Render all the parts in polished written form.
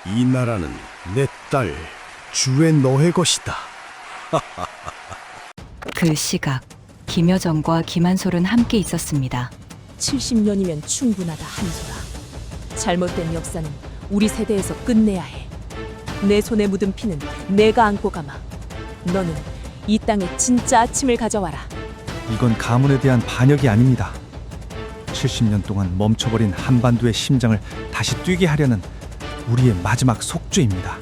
이 나라는 내 딸 주의 너의 것이다. 그 시각 김여정과 김한솔은 함께 있었습니다. 70년이면 충분하다, 한솔아. 잘못된 역사는 우리 세대에서 끝내야 해. 내 손에 묻은 피는 내가 안고 가마. 너는 이 땅에 진짜 아침을 가져와라. 이건 가문에 대한 반역이 아닙니다. 70년 동안 멈춰버린 한반도의 심장을 다시 뛰게 하려는 우리의 마지막 속죄입니다.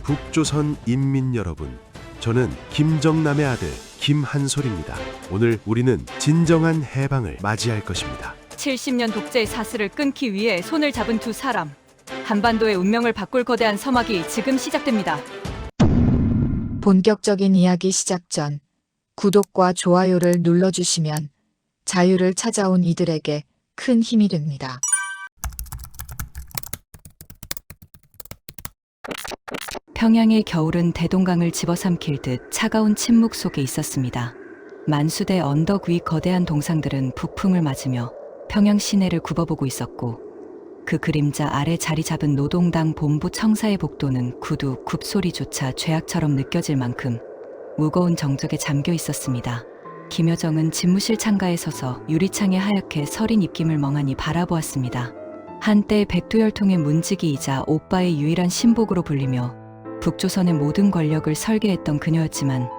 북조선 인민 여러분, 저는 김정남의 아들 김한솔입니다. 오늘 우리는 진정한 해방을 맞이할 것입니다. 70년 독재의 사슬을 끊기 위해 손을 잡은 두 사람. 한반도의 운명을 바꿀 거대한 서막이 지금 시작됩니다. 본격적인 이야기 시작 전 구독과 좋아요를 눌러주시면 자유를 찾아온 이들에게 큰 힘이 됩니다. 평양의 겨울은 대동강을 집어삼킬 듯 차가운 침묵 속에 있었습니다. 만수대 언덕 위 거대한 동상들은 북풍을 맞으며 평양 시내를 굽어보고 있었고, 그 그림자 아래 자리 잡은 노동당 본부 청사의 복도는 구두 굽소리조차 죄악처럼 느껴질 만큼 무거운 정적에 잠겨 있었습니다. 김여정은 집무실 창가에 서서 유리창에 하얗게 서린 입김을 멍하니 바라보았습니다. 한때 백두혈통의 문지기이자 오빠의 유일한 신복으로 불리며 북조선의 모든 권력을 설계했던 그녀였지만,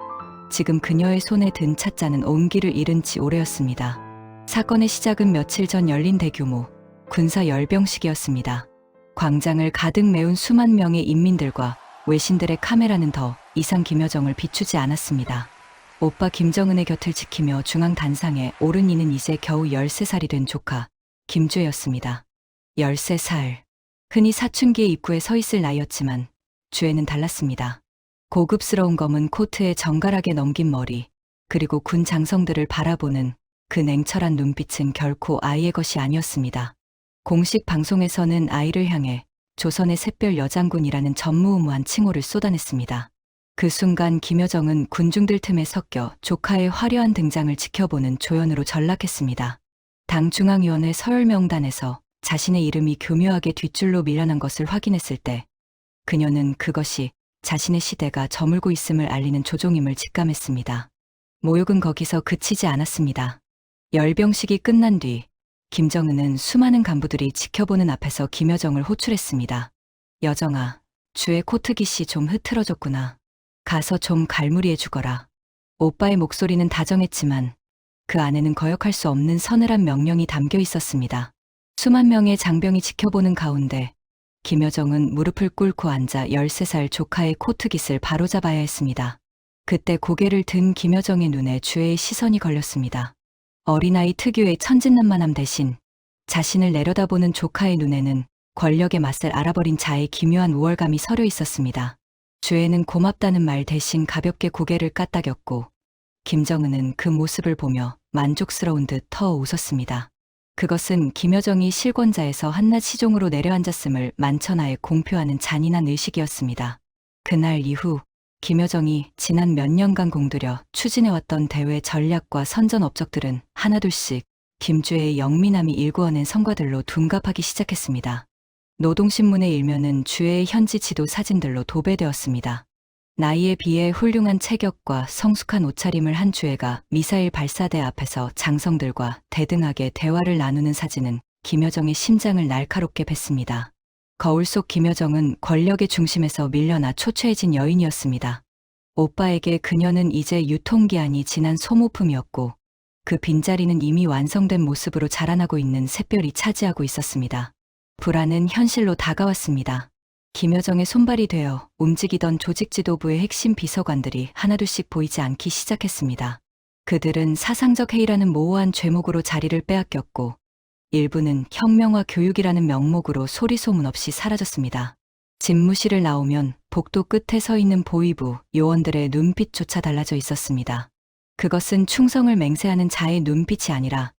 지금 그녀의 손에 든 찻잔은 온기를 잃은 지 오래였습니다. 사건의 시작은 며칠 전 열린 대규모 군사 열병식이었습니다. 광장을 가득 메운 수만 명의 인민들과 외신들의 카메라는 더 이상 김여정을 비추지 않았습니다. 오빠 김정은의 곁을 지키며 중앙 단상에 오른 이는 이제 겨우 13살이 된 조카 김주혜였습니다. 13살. 흔히 사춘기의 입구에 서 있을 나이였지만 주혜는 달랐습니다. 고급스러운 검은 코트에 정갈하게 넘긴 머리, 그리고 군 장성들을 바라보는 그 냉철한 눈빛은 결코 아이의 것이 아니었습니다. 공식 방송에서는 아이를 향해 조선의 샛별 여장군이라는 전무후무한 칭호를 쏟아냈습니다. 그 순간 김여정은 군중들 틈에 섞여 조카의 화려한 등장을 지켜보는 조연으로 전락했습니다. 당 중앙위원회 서열 명단에서 자신의 이름이 교묘하게 뒷줄로 밀려난 것을 확인했을 때 그녀는 그것이 자신의 시대가 저물고 있음을 알리는 조종임을 직감했습니다. 모욕은 거기서 그치지 않았습니다. 열병식이 끝난 뒤 김정은은 수많은 간부들이 지켜보는 앞에서 김여정을 호출했습니다. 여정아, 주의 코트깃이 좀 흐트러졌구나. 가서 좀 갈무리해 주거라. 오빠의 목소리는 다정했지만 그 안에는 거역할 수 없는 서늘한 명령이 담겨 있었습니다. 수만 명의 장병이 지켜보는 가운데 김여정은 무릎을 꿇고 앉아 13살 조카의 코트깃을 바로잡아야 했습니다. 그때 고개를 든 김여정의 눈에 주혜의 시선이 걸렸습니다. 어린아이 특유의 천진난만함 대신 자신을 내려다보는 조카의 눈에는 권력의 맛을 알아버린 자의 기묘한 우월감이 서려 있었습니다. 주혜는 고맙다는 말 대신 가볍게 고개를 까딱였고, 김정은은 그 모습을 보며 만족스러운 듯 터 웃었습니다. 그것은 김여정이 실권자에서 한낱 시종으로 내려앉았음을 만천하에 공표하는 잔인한 의식이었습니다. 그날 이후 김여정이 지난 몇 년간 공들여 추진해왔던 대외 전략과 선전 업적들은 하나둘씩 김주혜의 영민함이 일구어낸 성과들로 둔갑하기 시작했습니다. 노동신문의 일면은 주혜의 현지 지도 사진들로 도배되었습니다. 나이에 비해 훌륭한 체격과 성숙한 옷차림을 한 주혜가 미사일 발사대 앞에서 장성들과 대등하게 대화를 나누는 사진은 김여정의 심장을 날카롭게 뱄습니다. 거울 속 김여정은 권력의 중심에서 밀려나 초췌해진 여인이었습니다. 오빠에게 그녀는 이제 유통기한이 지난 소모품이었고, 그 빈자리는 이미 완성된 모습으로 자라나고 있는 샛별이 차지하고 있었습니다. 불안은 현실로 다가왔습니다. 김여정의 손발이 되어 움직이던 조직 지도부의 핵심 비서관들이 하나둘씩 보이지 않기 시작했습니다. 그들은 사상적 해이라는 모호한 죄목으로 자리를 빼앗겼고, 일부는 혁명화 교육이라는 명목으로 소리 소문 없이 사라졌습니다. 집무실을 나오면 복도 끝에 서 있는 보위부 요원들의 눈빛조차 달라져 있었습니다. 그것은 충성을 맹세하는 자의 눈빛이 아니라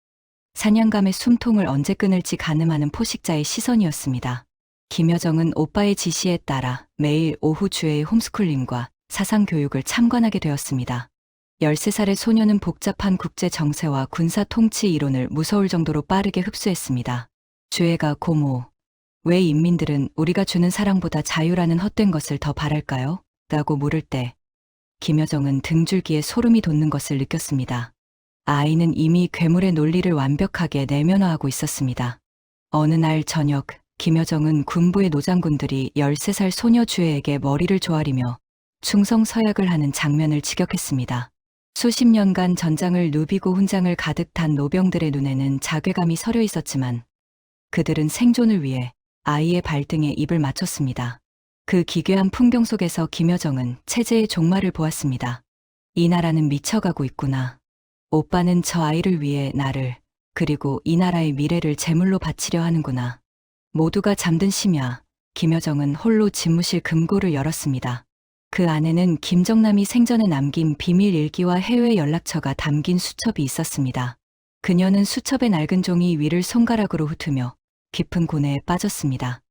사냥감의 숨통을 언제 끊을지 가늠하는 포식자의 시선이었습니다. 김여정은 오빠의 지시에 따라 매일 오후 주혜의 홈스쿨링과 사상교육을 참관하게 되었습니다. 13살의 소녀는 복잡한 국제 정세와 군사 통치 이론을 무서울 정도로 빠르게 흡수했습니다. 주혜가 고모, 왜 인민들은 우리가 주는 사랑보다 자유라는 헛된 것을 더 바랄까요? 라고 물을 때 김여정은 등줄기에 소름이 돋는 것을 느꼈습니다. 아이는 이미 괴물의 논리를 완벽하게 내면화하고 있었습니다. 어느 날 저녁, 김여정은 군부의 노장군들이 13살 소녀 주애에게 머리를 조아리며 충성서약을 하는 장면을 직역했습니다. 수십 년간 전장을 누비고 훈장을 가득 탄 노병들의 눈에는 자괴감이 서려 있었지만 그들은 생존을 위해 아이의 발등에 입을 맞췄습니다. 그 기괴한 풍경 속에서 김여정은 체제의 종말을 보았습니다. 이 나라는 미쳐가고 있구나. 오빠는 저 아이를 위해 나를, 그리고 이 나라의 미래를 제물로 바치려 하는구나. 모두가 잠든 심야, 김여정은 홀로 집무실 금고를 열었습니다. 그 안에는 김정남이 생전에 남긴 비밀 일기와 해외 연락처가 담긴 수첩이 있었습니다. 그녀는 수첩의 낡은 종이 위를 손가락으로 훑으며 깊은 고뇌에 빠졌습니다.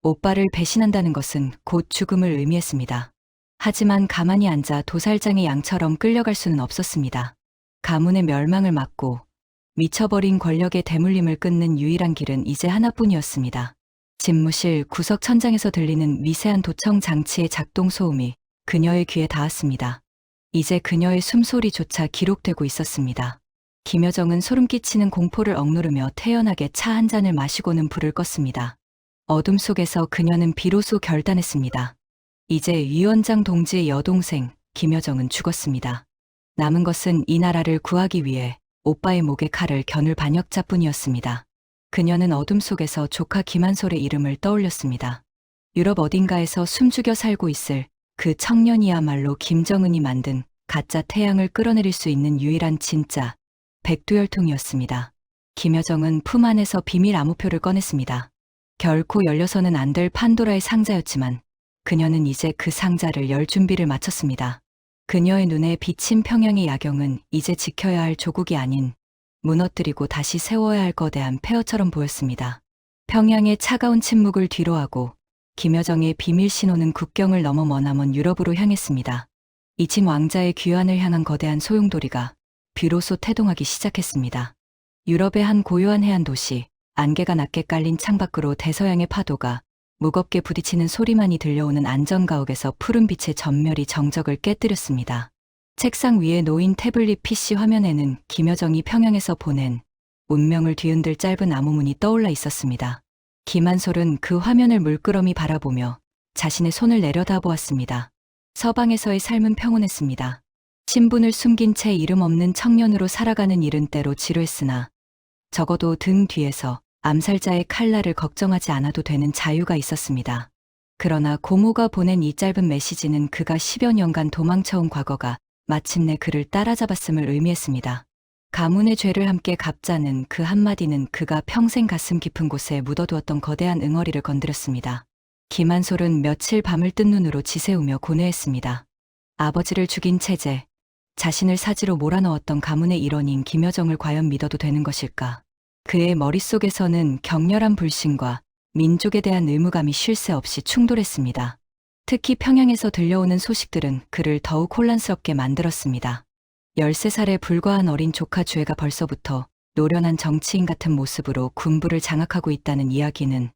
오빠를 배신한다는 것은 곧 죽음을 의미했습니다. 하지만 가만히 앉아 도살장의 양처럼 끌려갈 수는 없었습니다. 가문의 멸망을 막고 미쳐버린 권력의 대물림을 끊는 유일한 길은 이제 하나뿐이었습니다. 집무실 구석 천장에서 들리는 미세한 도청 장치의 작동 소음이 그녀의 귀에 닿았습니다. 이제 그녀의 숨소리조차 기록되고 있었습니다. 김여정은 소름 끼치는 공포를 억누르며 태연하게 차 한 잔을 마시고는 불을 껐습니다. 어둠 속에서 그녀는 비로소 결단했습니다. 이제 위원장 동지의 여동생 김여정은 죽었습니다. 남은 것은 이 나라를 구하기 위해 오빠의 목에 칼을 겨눌 반역자뿐이었습니다. 그녀는 어둠 속에서 조카 김한솔의 이름을 떠올렸습니다. 유럽 어딘가에서 숨죽여 살고 있을 그 청년이야말로 김정은이 만든 가짜 태양을 끌어내릴 수 있는 유일한 진짜 백두혈통이었습니다. 김여정은 품 안에서 비밀 암호표를 꺼냈습니다. 결코 열려서는 안 될 판도라의 상자였지만 그녀는 이제 그 상자를 열 준비를 마쳤습니다. 그녀의 눈에 비친 평양의 야경은 이제 지켜야 할 조국이 아닌 무너뜨리고 다시 세워야 할 거대한 폐허처럼 보였습니다. 평양의 차가운 침묵을 뒤로하고 김여정의 비밀 신호는 국경을 넘어 머나먼 유럽으로 향했습니다. 이침 왕자의 귀환을 향한 거대한 소용돌이가 비로소 태동하기 시작했습니다. 유럽의 한 고요한 해안 도시, 안개가 낮게 깔린 창밖으로 대서양의 파도가 무겁게 부딪히는 소리만이 들려오는 안전가옥에서 푸른 빛의 전멸이 정적을 깨뜨렸습니다. 책상 위에 놓인 태블릿 PC 화면에는 김여정이 평양에서 보낸 운명을 뒤흔들 짧은 암호문이 떠올라 있었습니다. 김한솔은 그 화면을 물끄러미 바라보며 자신의 손을 내려다보았습니다. 서방에서의 삶은 평온했습니다. 신분을 숨긴 채 이름 없는 청년으로 살아가는 일은 때로 지루했으나 적어도 등 뒤에서 암살자의 칼날을 걱정하지 않아도 되는 자유가 있었습니다. 그러나 고모가 보낸 이 짧은 메시지는 그가 10여 년간 도망쳐온 과거가 마침내 그를 따라잡았음을 의미했습니다. 가문의 죄를 함께 갚자는 그 한마디는 그가 평생 가슴 깊은 곳에 묻어두었던 거대한 응어리를 건드렸습니다. 김한솔은 며칠 밤을 뜬 눈으로 지새우며 고뇌했습니다. 아버지를 죽인 체제, 자신을 사지로 몰아넣었던 가문의 일원인 김여정을 과연 믿어도 되는 것일까? 그의 머릿속에서는 격렬한 불신과 민족에 대한 의무감이 쉴 새 없이 충돌했습니다. 특히 평양에서 들려오는 소식들은 그를 더욱 혼란스럽게 만들었습니다. 13살에 불과한 어린 조카 주애가 벌써부터 노련한 정치인 같은 모습으로 군부를 장악하고 있다는 이야기는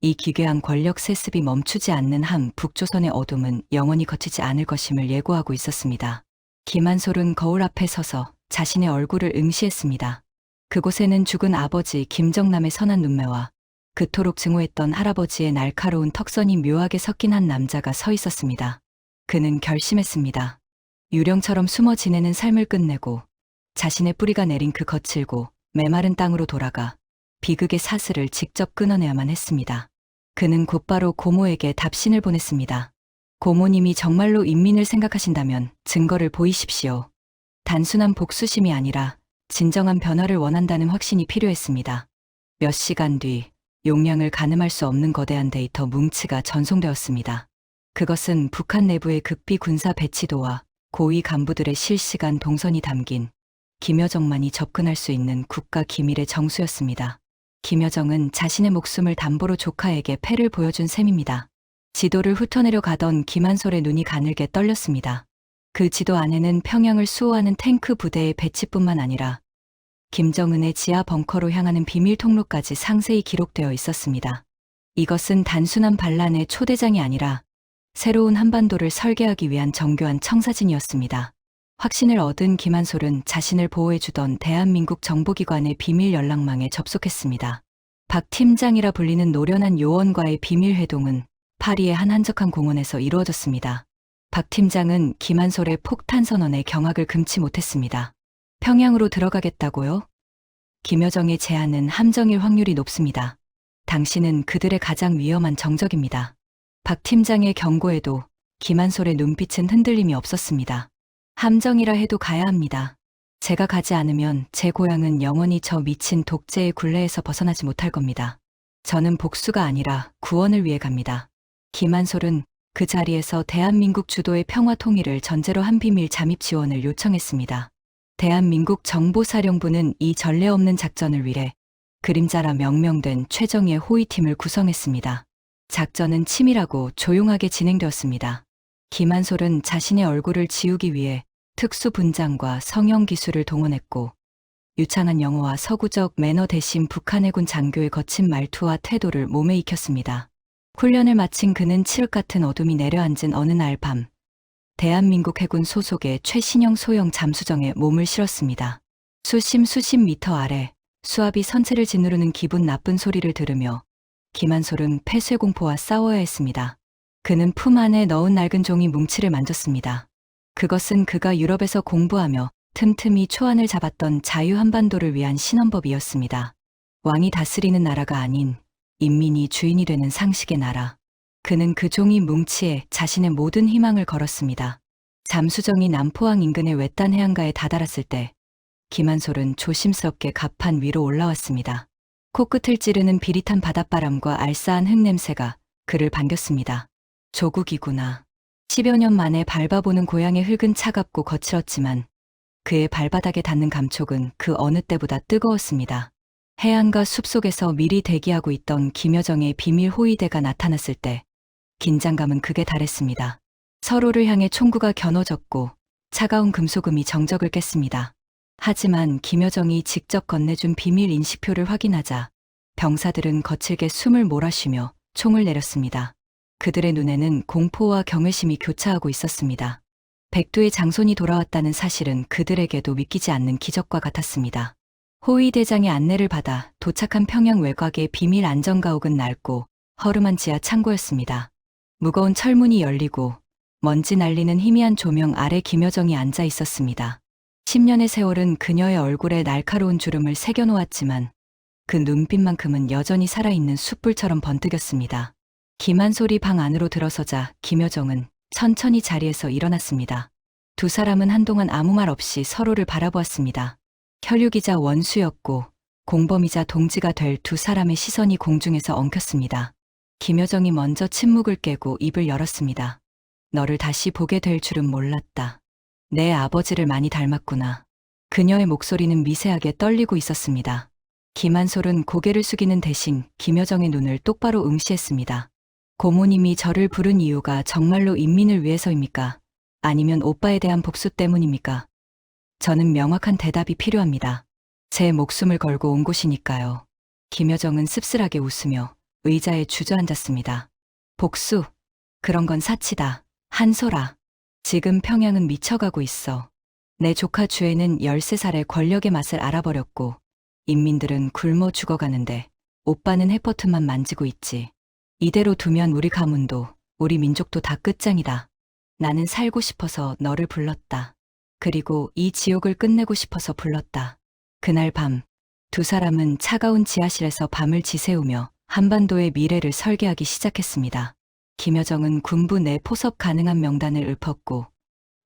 이 기괴한 권력 세습이 멈추지 않는 한 북조선의 어둠은 영원히 거치지 않을 것임을 예고하고 있었습니다. 김한솔은 거울 앞에 서서 자신의 얼굴을 응시했습니다. 그곳에는 죽은 아버지 김정남의 선한 눈매와 그토록 증오했던 할아버지의 날카로운 턱선이 묘하게 섞인 한 남자가 서 있었습니다. 그는 결심했습니다. 유령처럼 숨어 지내는 삶을 끝내고 자신의 뿌리가 내린 그 거칠고 메마른 땅으로 돌아가 비극의 사슬을 직접 끊어내야만 했습니다. 그는 곧바로 고모에게 답신을 보냈습니다. 고모님이 정말로 인민을 생각하신다면 증거를 보이십시오. 단순한 복수심이 아니라 진정한 변화를 원한다는 확신이 필요했습니다. 몇 시간 뒤 용량을 가늠할 수 없는 거대한 데이터 뭉치가 전송되었습니다. 그것은 북한 내부의 극비 군사 배치도와 고위 간부들의 실시간 동선이 담긴 김여정만이 접근할 수 있는 국가 기밀의 정수였습니다. 김여정은 자신의 목숨을 담보로 조카에게 패를 보여준 셈입니다. 지도를 훑어내려 가던 김한솔의 눈이 가늘게 떨렸습니다. 그 지도 안에는 평양을 수호하는 탱크 부대의 배치뿐만 아니라 김정은의 지하 벙커로 향하는 비밀 통로까지 상세히 기록되어 있었습니다. 이것은 단순한 반란의 초대장이 아니라 새로운 한반도를 설계하기 위한 정교한 청사진이었습니다. 확신을 얻은 김한솔은 자신을 보호해주던 대한민국 정보기관의 비밀 연락망에 접속했습니다. 박 팀장이라 불리는 노련한 요원과의 비밀 회동은 파리의 한 한적한 공원에서 이루어졌습니다. 박 팀장은 김한솔의 폭탄 선언에 경악을 금치 못했습니다. 평양으로 들어가겠다고요? 김여정의 제안은 함정일 확률이 높습니다. 당신은 그들의 가장 위험한 정적입니다. 박 팀장의 경고에도 김한솔의 눈빛은 흔들림이 없었습니다. 함정이라 해도 가야 합니다. 제가 가지 않으면 제 고향은 영원히 저 미친 독재의 굴레에서 벗어나지 못할 겁니다. 저는 복수가 아니라 구원을 위해 갑니다. 김한솔은 그 자리에서 대한민국 주도의 평화 통일을 전제로 한 비밀 잠입 지원을 요청했습니다. 대한민국 정보사령부는 이 전례 없는 작전을 위해 그림자라 명명된 최정예 호위팀을 구성했습니다. 작전은 치밀하고 조용하게 진행되었습니다. 김한솔은 자신의 얼굴을 지우기 위해 특수 분장과 성형 기술을 동원했고 유창한 영어와 서구적 매너 대신 북한 해군 장교의 거친 말투와 태도를 몸에 익혔습니다. 훈련을 마친 그는 칠흑 같은 어둠이 내려앉은 어느 날 밤 대한민국 해군 소속의 최신형 소형 잠수정에 몸을 실었습니다. 수십 미터 아래 수압이 선체를 짓누르는 기분 나쁜 소리를 들으며 김한솔은 폐쇄공포와 싸워야 했습니다. 그는 품 안에 넣은 낡은 종이 뭉치를 만졌습니다. 그것은 그가 유럽에서 공부하며 틈틈이 초안을 잡았던 자유한반도를 위한 신헌법이었습니다. 왕이 다스리는 나라가 아닌 인민이 주인이 되는 상식의 나라. 그는 그 종이 뭉치에 자신의 모든 희망을 걸었습니다. 잠수정이 남포항 인근의 외딴 해안가에 다다랐을 때 김한솔은 조심스럽게 갑판 위로 올라왔습니다. 코끝을 찌르는 비릿한 바닷바람과 알싸한 흙냄새가 그를 반겼습니다. 조국이구나. 10여 년 만에 밟아보는 고향의 흙은 차갑고 거칠었지만 그의 발바닥에 닿는 감촉은 그 어느 때보다 뜨거웠습니다. 해안가 숲속에서 미리 대기하고 있던 김여정의 비밀 호위대가 나타났을 때 긴장감은 극에 달했습니다. 서로를 향해 총구가 겨눠졌고 차가운 금소금이 정적을 깼습니다. 하지만 김여정이 직접 건네준 비밀 인식표를 확인하자 병사들은 거칠게 숨을 몰아쉬며 총을 내렸습니다. 그들의 눈에는 공포와 경외심이 교차하고 있었습니다. 백두의 장손이 돌아왔다는 사실은 그들에게도 믿기지 않는 기적과 같았습니다. 호위대장의 안내를 받아 도착한 평양 외곽의 비밀 안전가옥은 낡고 허름한 지하 창고였습니다. 무거운 철문이 열리고 먼지 날리는 희미한 조명 아래 김여정이 앉아 있었습니다. 10년의 세월은 그녀의 얼굴에 날카로운 주름을 새겨놓았지만 그 눈빛만큼은 여전히 살아있는 숯불처럼 번뜩였습니다. 김한솔이 방 안으로 들어서자 김여정은 천천히 자리에서 일어났습니다. 두 사람은 한동안 아무 말 없이 서로를 바라보았습니다. 혈육이자 원수였고 공범이자 동지가 될 두 사람의 시선이 공중에서 엉켰습니다. 김여정이 먼저 침묵을 깨고 입을 열었습니다. 너를 다시 보게 될 줄은 몰랐다. 내 아버지를 많이 닮았구나. 그녀의 목소리는 미세하게 떨리고 있었습니다. 김한솔은 고개를 숙이는 대신 김여정의 눈을 똑바로 응시했습니다. 고모님이 저를 부른 이유가 정말로 인민을 위해서입니까? 아니면 오빠에 대한 복수 때문입니까? 저는 명확한 대답이 필요합니다. 제 목숨을 걸고 온 곳이니까요. 김여정은 씁쓸하게 웃으며 의자에 주저앉았습니다. 복수? 그런 건 사치다. 한솔아. 지금 평양은 미쳐가고 있어. 내 조카 주애는 13살에 권력의 맛을 알아버렸고 인민들은 굶어 죽어가는데 오빠는 해퍼튼만 만지고 있지. 이대로 두면 우리 가문도 우리 민족도 다 끝장이다. 나는 살고 싶어서 너를 불렀다. 그리고 이 지옥을 끝내고 싶어서 불렀다. 그날 밤 두 사람은 차가운 지하실에서 밤을 지새우며 한반도의 미래를 설계하기 시작했습니다. 김여정은 군부 내 포섭 가능한 명단을 읊었고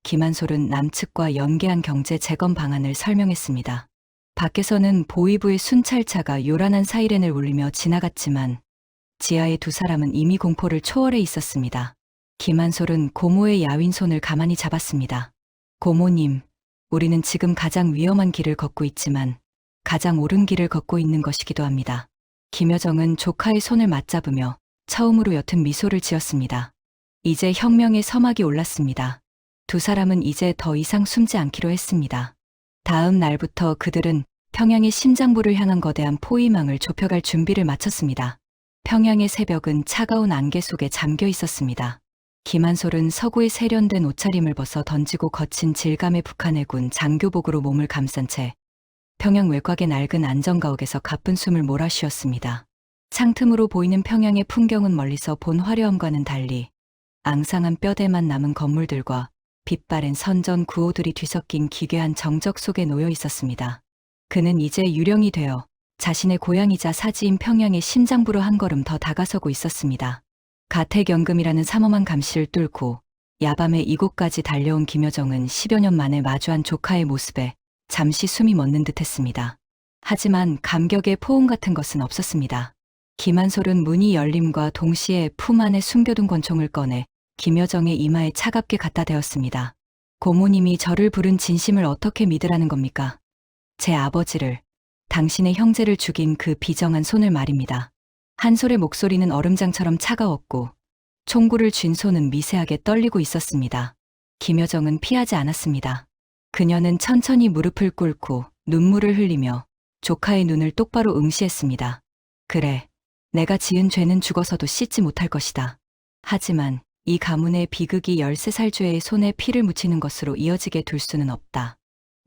김한솔은 남측과 연계한 경제 재건 방안을 설명했습니다. 밖에서는 보위부의 순찰차가 요란한 사이렌을 울리며 지나갔지만 지하의 두 사람은 이미 공포를 초월해 있었습니다. 김한솔은 고모의 야윈 손을 가만히 잡았습니다. 고모님, 우리는 지금 가장 위험한 길을 걷고 있지만 가장 옳은 길을 걷고 있는 것이기도 합니다. 김여정은 조카의 손을 맞잡으며 처음으로 옅은 미소를 지었습니다. 이제 혁명의 서막이 올랐습니다. 두 사람은 이제 더 이상 숨지 않기로 했습니다. 다음 날부터 그들은 평양의 심장부를 향한 거대한 포위망을 좁혀갈 준비를 마쳤습니다. 평양의 새벽은 차가운 안개 속에 잠겨 있었습니다. 김한솔은 서구의 세련된 옷차림을 벗어 던지고 거친 질감의 북한해군 장교복으로 몸을 감싼 채 평양 외곽의 낡은 안전가옥에서 가쁜 숨을 몰아쉬었습니다. 창틈으로 보이는 평양의 풍경은 멀리서 본 화려함과는 달리 앙상한 뼈대만 남은 건물들과 빛바랜 선전 구호들이 뒤섞인 기괴한 정적 속에 놓여 있었습니다. 그는 이제 유령이 되어 자신의 고향이자 사지인 평양의 심장부로 한 걸음 더 다가서고 있었습니다. 가택연금이라는 삼엄한 감시를 뚫고 야밤에 이곳까지 달려온 김여정은 10여 년 만에 마주한 조카의 모습에 잠시 숨이 멎는 듯했습니다. 하지만 감격의 포옹 같은 것은 없었습니다. 김한솔은 문이 열림과 동시에 품 안에 숨겨둔 권총을 꺼내 김여정의 이마에 차갑게 갖다 대었습니다. 고모님이 저를 부른 진심을 어떻게 믿으라는 겁니까? 제 아버지를, 당신의 형제를 죽인 그 비정한 손을 말입니다. 한솔의 목소리는 얼음장처럼 차가웠고 총구를 쥔 손은 미세하게 떨리고 있었습니다. 김여정은 피하지 않았습니다. 그녀는 천천히 무릎을 꿇고 눈물을 흘리며 조카의 눈을 똑바로 응시했습니다. 그래, 내가 지은 죄는 죽어서도 씻지 못할 것이다. 하지만 이 가문의 비극이 13살 죄의 손에 피를 묻히는 것으로 이어지게 둘 수는 없다.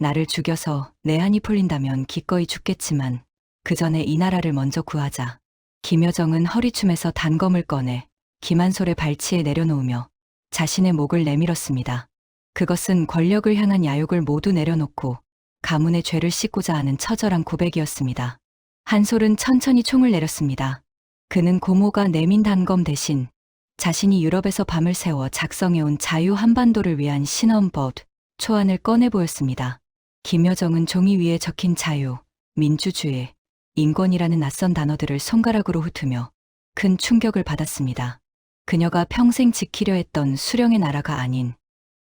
나를 죽여서 내 한이 풀린다면 기꺼이 죽겠지만 그 전에 이 나라를 먼저 구하자. 김여정은 허리춤에서 단검을 꺼내 김한솔의 발치에 내려놓으며 자신의 목을 내밀었습니다. 그것은 권력을 향한 야욕을 모두 내려놓고 가문의 죄를 씻고자 하는 처절한 고백이었습니다. 한솔은 천천히 총을 내렸습니다. 그는 고모가 내민 단검 대신 자신이 유럽에서 밤을 새워 작성해온 자유 한반도를 위한 신헌법 초안을 꺼내 보였습니다. 김여정은 종이 위에 적힌 자유, 민주주의, 인권이라는 낯선 단어들을 손가락으로 훑으며 큰 충격을 받았습니다. 그녀가 평생 지키려 했던 수령의 나라가 아닌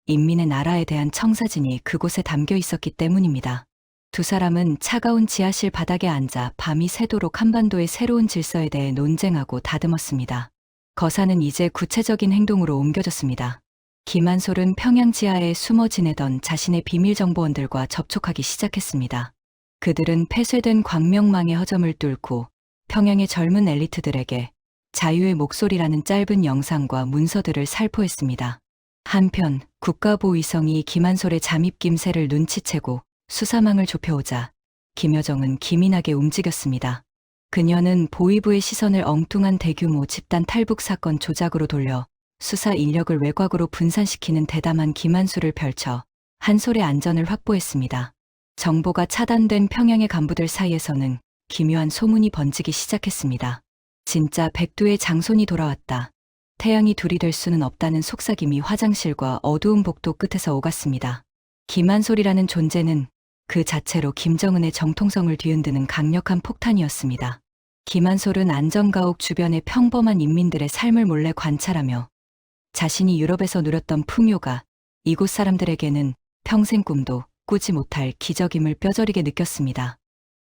인민의 나라에 대한 청사진이 그곳에 담겨 있었기 때문입니다. 두 사람은 차가운 지하실 바닥에 앉아 밤이 새도록 한반도의 새로운 질서에 대해 논쟁하고 다듬었습니다. 거사는 이제 구체적인 행동으로 옮겨졌습니다. 김한솔은 평양 지하에 숨어 지내던 자신의 비밀 정보원들과 접촉하기 시작했습니다. 그들은 폐쇄된 광명망의 허점을 뚫고 평양의 젊은 엘리트들에게 자유의 목소리라는 짧은 영상과 문서들을 살포했습니다. 한편 국가보위성이 김한솔의 잠입김새를 눈치채고 수사망을 좁혀오자 김여정은 기민하게 움직였습니다. 그녀는 보위부의 시선을 엉뚱한 대규모 집단 탈북 사건 조작으로 돌려 수사 인력을 외곽으로 분산시키는 대담한 기만수를 펼쳐 한솔의 안전을 확보했습니다. 정보가 차단된 평양의 간부들 사이에서는 기묘한 소문이 번지기 시작했습니다. 진짜 백두의 장손이 돌아왔다. 태양이 둘이 될 수는 없다는 속삭임이 화장실과 어두운 복도 끝에서 오갔습니다. 김한솔이라는 존재는 그 자체로 김정은의 정통성을 뒤흔드는 강력한 폭탄이었습니다. 김한솔은 안전가옥 주변의 평범한 인민들의 삶을 몰래 관찰하며 자신이 유럽에서 누렸던 풍요가 이곳 사람들에게는 평생 꿈도 꾸지 못할 기적임을 뼈저리게 느꼈습니다.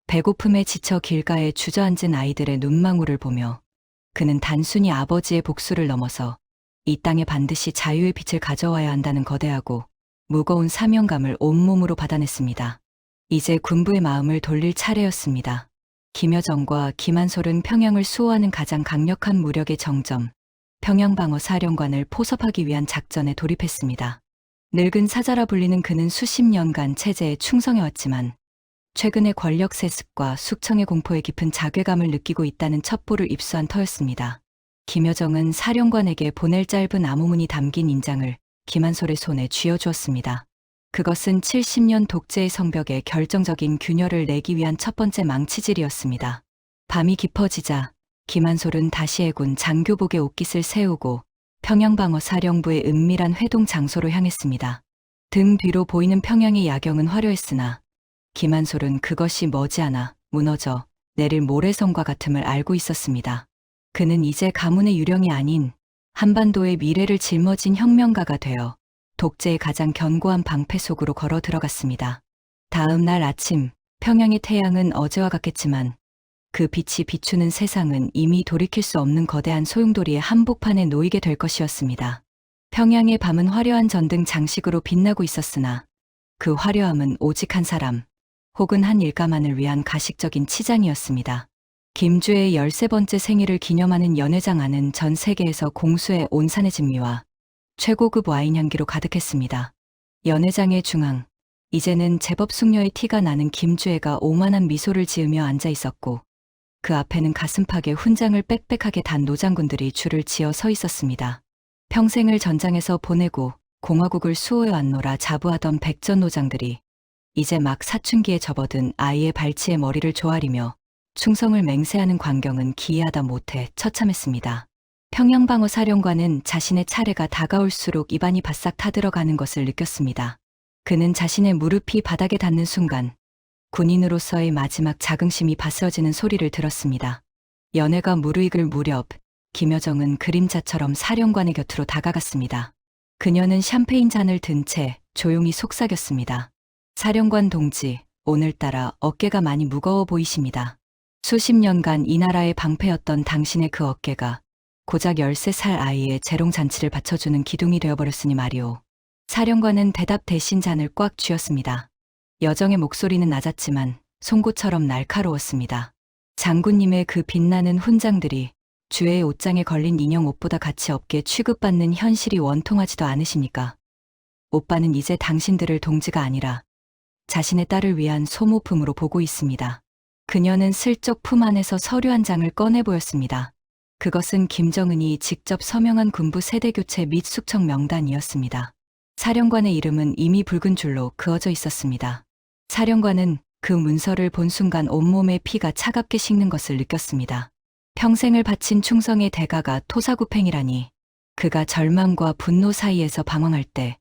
배고픔에 지쳐 길가에 주저앉은 아이들의 눈망울을 보며 그는 단순히 아버지의 복수를 넘어서 이 땅에 반드시 자유의 빛을 가져와야 한다는 거대하고 무거운 사명감을 온몸으로 받아냈습니다. 이제 군부의 마음을 돌릴 차례였습니다. 김여정과 김한솔은 평양을 수호하는 가장 강력한 무력의 정점, 평양방어사령관을 포섭하기 위한 작전에 돌입했습니다. 늙은 사자라 불리는 그는 수십 년간 체제에 충성해왔지만 최근의 권력 세습과 숙청의 공포에 깊은 자괴감을 느끼고 있다는 첩보를 입수한 터였습니다. 김여정은 사령관에게 보낼 짧은 암호문이 담긴 인장을 김한솔의 손에 쥐어주었습니다. 그것은 70년 독재의 성벽에 결정적인 균열을 내기 위한 첫 번째 망치질이었습니다. 밤이 깊어지자 김한솔은 다시 해군 장교복의 옷깃을 세우고 평양방어사령부의 은밀한 회동 장소로 향했습니다. 등 뒤로 보이는 평양의 야경은 화려했으나 김한솔은 그것이 머지않아 무너져 내릴 모래성과 같음을 알고 있었습니다. 그는 이제 가문의 유령이 아닌 한반도의 미래를 짊어진 혁명가가 되어 독재의 가장 견고한 방패 속으로 걸어 들어갔습니다. 다음 날 아침, 평양의 태양은 어제와 같겠지만 그 빛이 비추는 세상은 이미 돌이킬 수 없는 거대한 소용돌이의 한복판에 놓이게 될 것이었습니다. 평양의 밤은 화려한 전등 장식으로 빛나고 있었으나 그 화려함은 오직 한 사람, 혹은 한 일가만을 위한 가식적인 치장이었습니다. 김주의 13번째 생일을 기념하는 연회장 안은 전 세계에서 공수의 온산의 진미와 최고급 와인 향기로 가득했습니다. 연회장의 중앙, 이제는 제법 숙녀의 티가 나는 김주애가 오만한 미소를 지으며 앉아 있었고, 그 앞에는 가슴팍에 훈장을 빽빽하게 단 노장군들이 줄을 지어 서 있었습니다. 평생을 전장에서 보내고 공화국을 수호해 왔노라 자부하던 백전 노장들이 이제 막 사춘기에 접어든 아이의 발치에 머리를 조아리며 충성을 맹세하는 광경은 기이하다 못해 처참했습니다. 평양방어 사령관은 자신의 차례가 다가올수록 입안이 바싹 타들어가는 것을 느꼈습니다. 그는 자신의 무릎이 바닥에 닿는 순간 군인으로서의 마지막 자긍심이 바스러지는 소리를 들었습니다. 연회가 무르익을 무렵 김여정은 그림자처럼 사령관의 곁으로 다가갔습니다. 그녀는 샴페인 잔을 든 채 조용히 속삭였습니다. 사령관 동지, 오늘따라 어깨가 많이 무거워 보이십니다. 수십 년간 이 나라의 방패였던 당신의 그 어깨가 고작 13살 아이의 재롱잔치를 받쳐주는 기둥이 되어버렸으니 말이오. 사령관은 대답 대신 잔을 꽉 쥐었습니다. 여정의 목소리는 낮았지만 송곳처럼 날카로웠습니다. 장군님의 그 빛나는 훈장들이 주의 옷장에 걸린 인형 옷보다 가치 없게 취급받는 현실이 원통하지도 않으십니까? 오빠는 이제 당신들을 동지가 아니라 자신의 딸을 위한 소모품으로 보고 있습니다. 그녀는 슬쩍 품 안에서 서류 한 장을 꺼내 보였습니다. 그것은 김정은이 직접 서명한 군부 세대교체 및 숙청 명단이었습니다. 사령관의 이름은 이미 붉은 줄로 그어져 있었습니다. 사령관은 그 문서를 본 순간 온몸의 피가 차갑게 식는 것을 느꼈습니다. 평생을 바친 충성의 대가가 토사구팽이라니. 그가 절망과 분노 사이에서 방황할 때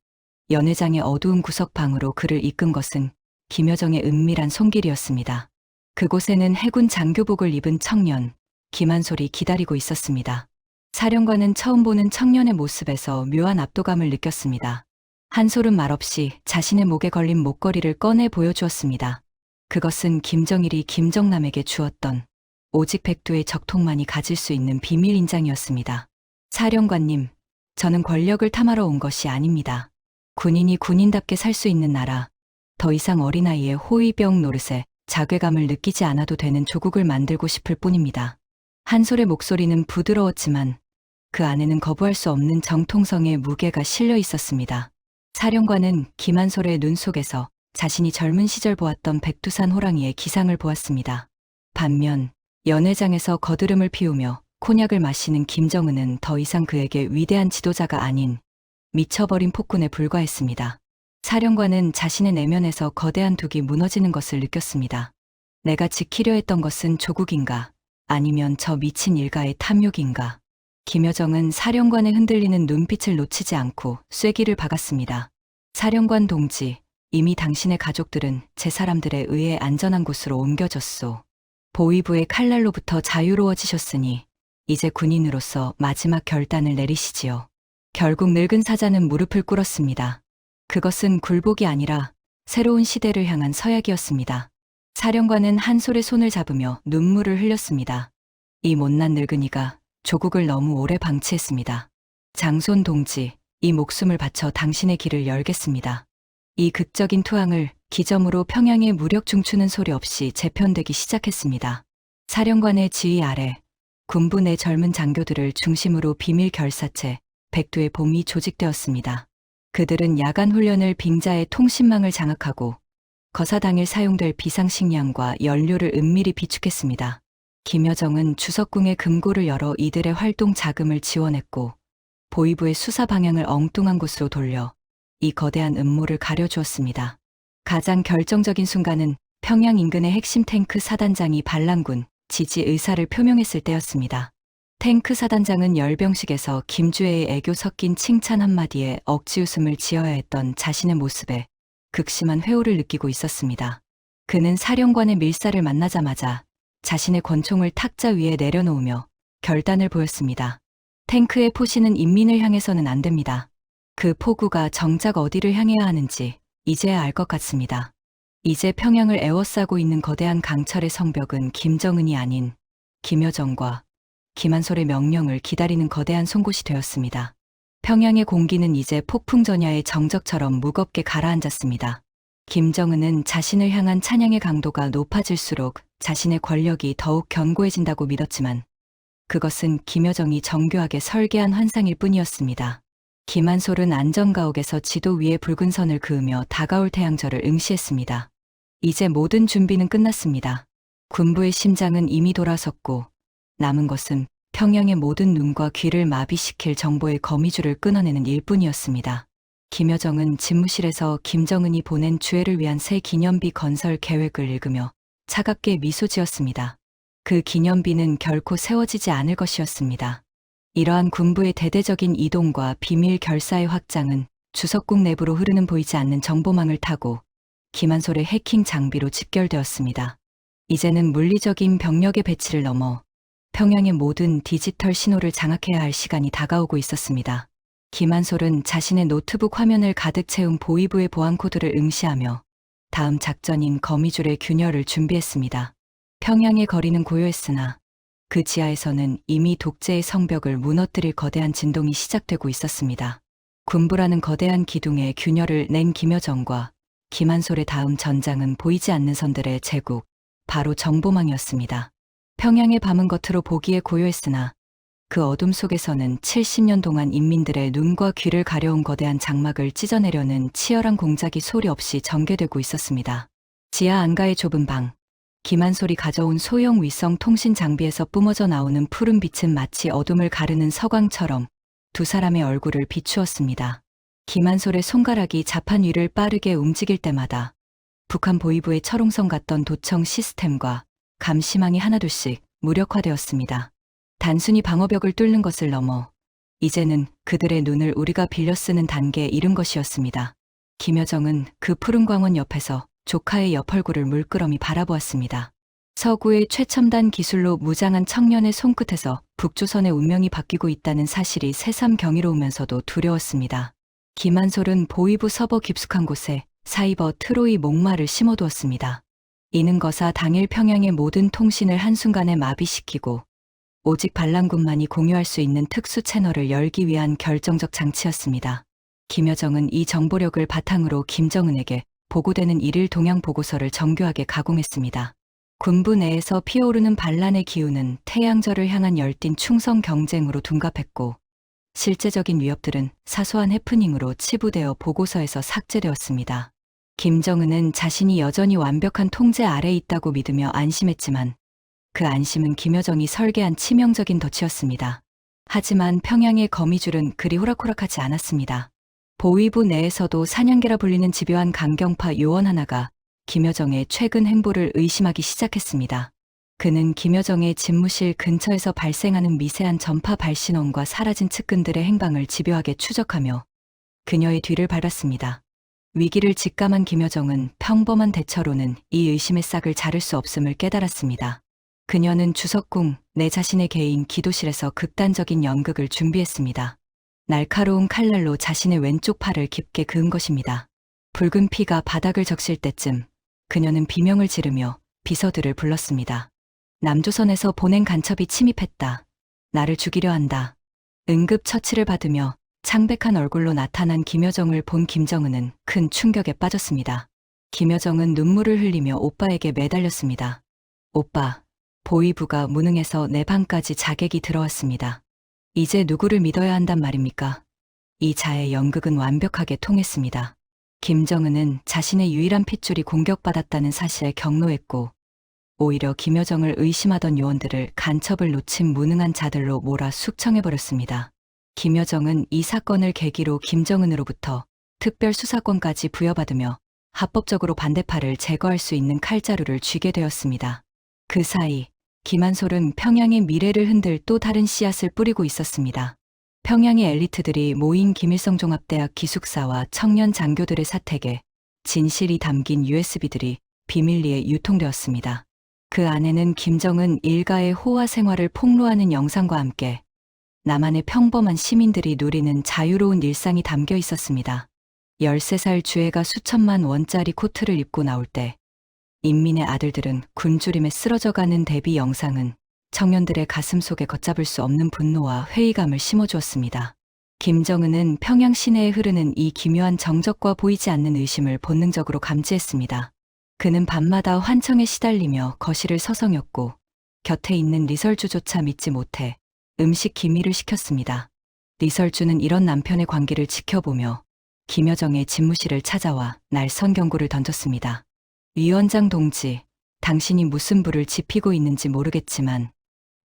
연회장의 어두운 구석방으로 그를 이끈 것은 김여정의 은밀한 손길이었습니다. 그곳에는 해군 장교복을 입은 청년, 김한솔이 기다리고 있었습니다. 사령관은 처음 보는 청년의 모습에서 묘한 압도감을 느꼈습니다. 한솔은 말없이 자신의 목에 걸린 목걸이를 꺼내 보여주었습니다. 그것은 김정일이 김정남에게 주었던 오직 백두의 적통만이 가질 수 있는 비밀 인장이었습니다. 사령관님, 저는 권력을 탐하러 온 것이 아닙니다. 군인이 군인답게 살 수 있는 나라, 더 이상 어린아이의 호위병 노릇에 자괴감을 느끼지 않아도 되는 조국을 만들고 싶을 뿐입니다. 한솔의 목소리는 부드러웠지만 그 안에는 거부할 수 없는 정통성의 무게가 실려 있었습니다. 사령관은 김한솔의 눈 속에서 자신이 젊은 시절 보았던 백두산 호랑이의 기상을 보았습니다. 반면 연회장에서 거드름을 피우며 콘약을 마시는 김정은은 더 이상 그에게 위대한 지도자가 아닌 미쳐버린 폭군에 불과했습니다. 사령관은 자신의 내면에서 거대한 둑이 무너지는 것을 느꼈습니다. 내가 지키려 했던 것은 조국인가? 아니면 저 미친 일가의 탐욕인가? 김여정은 사령관의 흔들리는 눈빛을 놓치지 않고 쐐기를 박았습니다. 사령관 동지, 이미 당신의 가족들은 제 사람들에 의해 안전한 곳으로 옮겨졌소. 보위부의 칼날로부터 자유로워지셨으니 이제 군인으로서 마지막 결단을 내리시지요. 결국 늙은 사자는 무릎을 꿇었습니다. 그것은 굴복이 아니라 새로운 시대를 향한 서약이었습니다. 사령관은 한솔의 손을 잡으며 눈물을 흘렸습니다. 이 못난 늙은이가 조국을 너무 오래 방치했습니다. 장손 동지, 이 목숨을 바쳐 당신의 길을 열겠습니다. 이 극적인 투항을 기점으로 평양의 무력 중추는 소리 없이 재편되기 시작했습니다. 사령관의 지휘 아래 군부 내 젊은 장교들을 중심으로 비밀 결사체 백두의 봄이 조직되었습니다. 그들은 야간 훈련을 빙자의 통신망을 장악하고 거사 당일 사용될 비상식량과 연료를 은밀히 비축했습니다. 김여정은 주석궁의 금고를 열어 이들의 활동 자금을 지원했고 보위부의 수사 방향을 엉뚱한 곳으로 돌려 이 거대한 음모를 가려주었습니다. 가장 결정적인 순간은 평양 인근의 핵심 탱크 사단장이 반란군 지지 의사를 표명했을 때였습니다. 탱크 사단장은 열병식에서 김주애의 애교 섞인 칭찬 한마디에 억지 웃음을 지어야 했던 자신의 모습에 극심한 회오를 느끼고 있었습니다. 그는 사령관의 밀사를 만나자마자 자신의 권총을 탁자 위에 내려놓으며 결단을 보였습니다. 탱크의 포시는 인민을 향해서는 안 됩니다. 그 포구가 정작 어디를 향해야 하는지 이제야 알 것 같습니다. 이제 평양을 에워싸고 있는 거대한 강철의 성벽은 김정은이 아닌 김여정과 김한솔의 명령을 기다리는 거대한 송곳이 되었습니다. 평양의 공기는 이제 폭풍 전야의 정적처럼 무겁게 가라앉았습니다. 김정은은 자신을 향한 찬양의 강도가 높아질수록 자신의 권력이 더욱 견고해진다고 믿었지만 그것은 김여정이 정교하게 설계한 환상일 뿐이었습니다. 김한솔은 안전가옥에서 지도 위에 붉은 선을 그으며 다가올 태양절을 응시했습니다. 이제 모든 준비는 끝났습니다. 군부의 심장은 이미 돌아섰고 남은 것은 평양의 모든 눈과 귀를 마비시킬 정보의 거미줄을 끊어내는 일뿐이었습니다. 김여정은 집무실에서 김정은이 보낸 주애를 위한 새 기념비 건설 계획을 읽으며 차갑게 미소 지었습니다. 그 기념비는 결코 세워지지 않을 것이었습니다. 이러한 군부의 대대적인 이동과 비밀 결사의 확장은 주석국 내부로 흐르는 보이지 않는 정보망을 타고 김한솔의 해킹 장비로 집결되었습니다. 이제는 물리적인 병력의 배치를 넘어 평양의 모든 디지털 신호를 장악해야 할 시간이 다가오고 있었습니다. 김한솔은 자신의 노트북 화면을 가득 채운 보위부의 보안 코드를 응시하며 다음 작전인 거미줄의 균열을 준비했습니다. 평양의 거리는 고요했으나 그 지하에서는 이미 독재의 성벽을 무너뜨릴 거대한 진동이 시작되고 있었습니다. 군부라는 거대한 기둥에 균열을 낸 김여정과 김한솔의 다음 전장은 보이지 않는 선들의 제국, 바로 정보망이었습니다. 평양의 밤은 겉으로 보기에 고요했으나 그 어둠 속에서는 70년 동안 인민들의 눈과 귀를 가려운 거대한 장막을 찢어내려는 치열한 공작이 소리 없이 전개되고 있었습니다. 지하 안가의 좁은 방, 김한솔이 가져온 소형 위성 통신 장비에서 뿜어져 나오는 푸른 빛은 마치 어둠을 가르는 서광처럼 두 사람의 얼굴을 비추었습니다. 김한솔의 손가락이 자판 위를 빠르게 움직일 때마다 북한 보위부의 철옹성 같던 도청 시스템과 감시망이 하나둘씩 무력화되었습니다. 단순히 방어벽을 뚫는 것을 넘어 이제는 그들의 눈을 우리가 빌려 쓰는 단계에 이른 것이었습니다. 김여정은 그 푸른 광원 옆에서 조카의 옆얼굴을 물끄러미 바라보았습니다. 서구의 최첨단 기술로 무장한 청년의 손끝에서 북조선의 운명이 바뀌고 있다는 사실이 새삼 경이로우면서도 두려웠습니다. 김한솔은 보위부 서버 깊숙한 곳에 사이버 트로이 목마를 심어두었습니다. 이는 거사 당일 평양의 모든 통신을 한순간에 마비시키고 오직 반란군만이 공유할 수 있는 특수 채널을 열기 위한 결정적 장치였습니다. 김여정은 이 정보력을 바탕으로 김정은에게 보고되는 일일 동향 보고서를 정교하게 가공했습니다. 군부 내에서 피어오르는 반란의 기운은 태양절을 향한 열띤 충성 경쟁으로 둔갑했고 실제적인 위협들은 사소한 해프닝으로 치부되어 보고서에서 삭제되었습니다. 김정은은 자신이 여전히 완벽한 통제 아래에 있다고 믿으며 안심했지만 그 안심은 김여정이 설계한 치명적인 덫이었습니다. 하지만 평양의 거미줄은 그리 호락호락하지 않았습니다. 보위부 내에서도 사냥개라 불리는 집요한 강경파 요원 하나가 김여정의 최근 행보를 의심하기 시작했습니다. 그는 김여정의 집무실 근처에서 발생하는 미세한 전파 발신원과 사라진 측근들의 행방을 집요하게 추적하며 그녀의 뒤를 밟았습니다. 위기를 직감한 김여정은 평범한 대처로는 이 의심의 싹을 자를 수 없음을 깨달았습니다. 그녀는 주석궁 내 자신의 개인 기도실에서 극단적인 연극을 준비했습니다. 날카로운 칼날로 자신의 왼쪽 팔을 깊게 그은 것입니다. 붉은 피가 바닥을 적실 때쯤 그녀는 비명을 지르며 비서들을 불렀습니다. 남조선에서 보낸 간첩이 침입했다. 나를 죽이려 한다. 응급 처치를 받으며 창백한 얼굴로 나타난 김여정을 본 김정은은 큰 충격에 빠졌습니다. 김여정은 눈물을 흘리며 오빠에게 매달렸습니다. 오빠, 보위부가 무능해서 내 방까지 자객이 들어왔습니다. 이제 누구를 믿어야 한단 말입니까? 이 자의 연극은 완벽하게 통했습니다. 김정은은 자신의 유일한 핏줄이 공격받았다는 사실에 경노했고 오히려 김여정을 의심하던 요원들을 간첩을 놓친 무능한 자들로 몰아 숙청해버렸습니다. 김여정은 이 사건을 계기로 김정은으로부터 특별수사권까지 부여받으며 합법적으로 반대파를 제거할 수 있는 칼자루를 쥐게 되었습니다. 그 사이 김한솔은 평양의 미래를 흔들 또 다른 씨앗을 뿌리고 있었습니다. 평양의 엘리트들이 모인 김일성 종합대학 기숙사와 청년 장교들의 사택에 진실이 담긴 USB들이 비밀리에 유통되었습니다. 그 안에는 김정은 일가의 호화 생활을 폭로하는 영상과 함께 남한의 평범한 시민들이 누리는 자유로운 일상이 담겨 있었습니다. 13살 주애가 수천만 원짜리 코트를 입고 나올 때 인민의 아들들은 굶주림에 쓰러져가는 대비 영상은 청년들의 가슴 속에 걷잡을 수 없는 분노와 회의감을 심어주었습니다. 김정은은 평양 시내에 흐르는 이 기묘한 정적과 보이지 않는 의심을 본능적으로 감지했습니다. 그는 밤마다 환청에 시달리며 거실을 서성였고 곁에 있는 리설주조차 믿지 못해 음식 기미를 시켰습니다. 리설주는 이런 남편의 관계를 지켜보며 김여정의 집무실을 찾아와 날선 경고를 던졌습니다. 위원장 동지, 당신이 무슨 불을 지피고 있는지 모르겠지만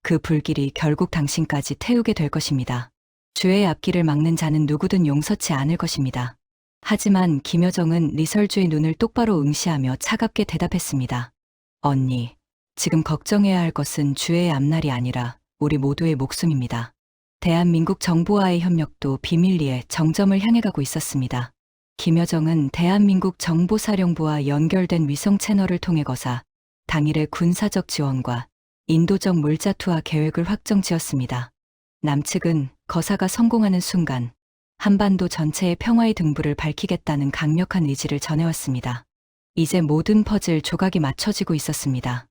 그 불길이 결국 당신까지 태우게 될 것입니다. 주의 앞길을 막는 자는 누구든 용서치 않을 것입니다. 하지만 김여정은 리설주의 눈을 똑바로 응시하며 차갑게 대답했습니다. 언니, 지금 걱정해야 할 것은 주의 앞날이 아니라 우리 모두의 목숨입니다. 대한민국 정부와의 협력도 비밀리에 정점을 향해 가고 있었습니다. 김여정은 대한민국 정보사령부와 연결된 위성 채널을 통해 거사 당일의 군사적 지원과 인도적 물자 투하 계획을 확정지었습니다. 남측은 거사가 성공하는 순간 한반도 전체의 평화의 등불을 밝히겠다는 강력한 의지를 전해왔습니다. 이제 모든 퍼즐 조각이 맞춰지고 있었습니다.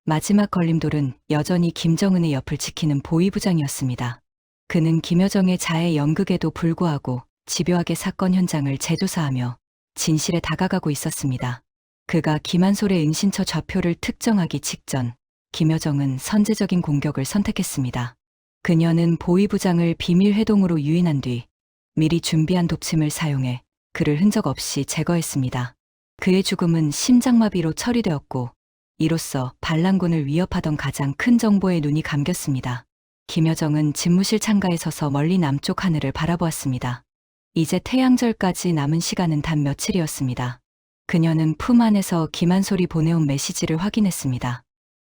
마지막 걸림돌은 여전히 김정은의 옆을 지키는 보위부장이었습니다. 그는 김여정의 자해 연극에도 불구하고 집요하게 사건 현장을 재조사하며 진실에 다가가고 있었습니다. 그가 김한솔의 은신처 좌표를 특정하기 직전 김여정은 선제적인 공격을 선택했습니다. 그녀는 보위부장을 비밀 회동으로 유인한 뒤 미리 준비한 돕침을 사용해 그를 흔적 없이 제거했습니다. 그의 죽음은 심장마비로 처리되었고 이로써 반란군을 위협하던 가장 큰 정보의 눈이 감겼습니다. 김여정은 집무실 창가에 서서 멀리 남쪽 하늘을 바라보았습니다. 이제 태양절까지 남은 시간은 단 며칠이었습니다. 그녀는 품 안에서 김한솔이 보내온 메시지를 확인했습니다.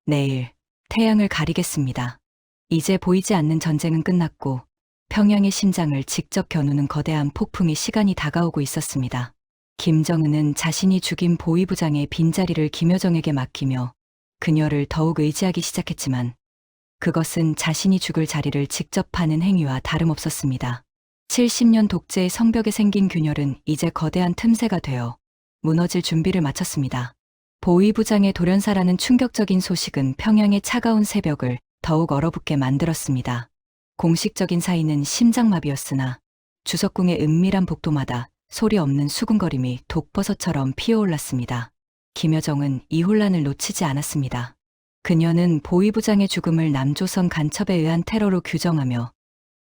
내일 태양을 가리겠습니다. 이제 보이지 않는 전쟁은 끝났고 평양의 심장을 직접 겨누는 거대한 폭풍의 시간이 다가오고 있었습니다. 김정은은 자신이 죽인 보위부장의 빈자리를 김여정에게 맡기며 그녀를 더욱 의지하기 시작했지만 그것은 자신이 죽을 자리를 직접 파는 행위와 다름없었습니다. 70년 독재의 성벽에 생긴 균열은 이제 거대한 틈새가 되어 무너질 준비를 마쳤습니다. 보위부장의 돌연사라는 충격적인 소식은 평양의 차가운 새벽을 더욱 얼어붙게 만들었습니다. 공식적인 사인은 심장마비였으나 주석궁의 은밀한 복도마다 소리 없는 수군거림이 독버섯처럼 피어올랐습니다. 김여정은 이 혼란을 놓치지 않았습니다. 그녀는 보위부장의 죽음을 남조선 간첩에 의한 테러로 규정하며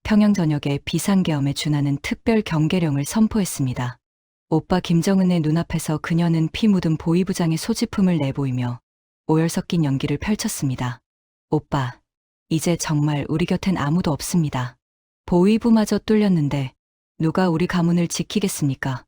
평양 전역에 비상계엄에 준하는 특별 경계령을 선포했습니다. 오빠 김정은의 눈앞에서 그녀는 피 묻은 보위부장의 소지품을 내보이며 오열 섞인 연기를 펼쳤습니다. 오빠, 이제 정말 우리 곁엔 아무도 없습니다. 보위부마저 뚫렸는데 누가 우리 가문을 지키겠습니까?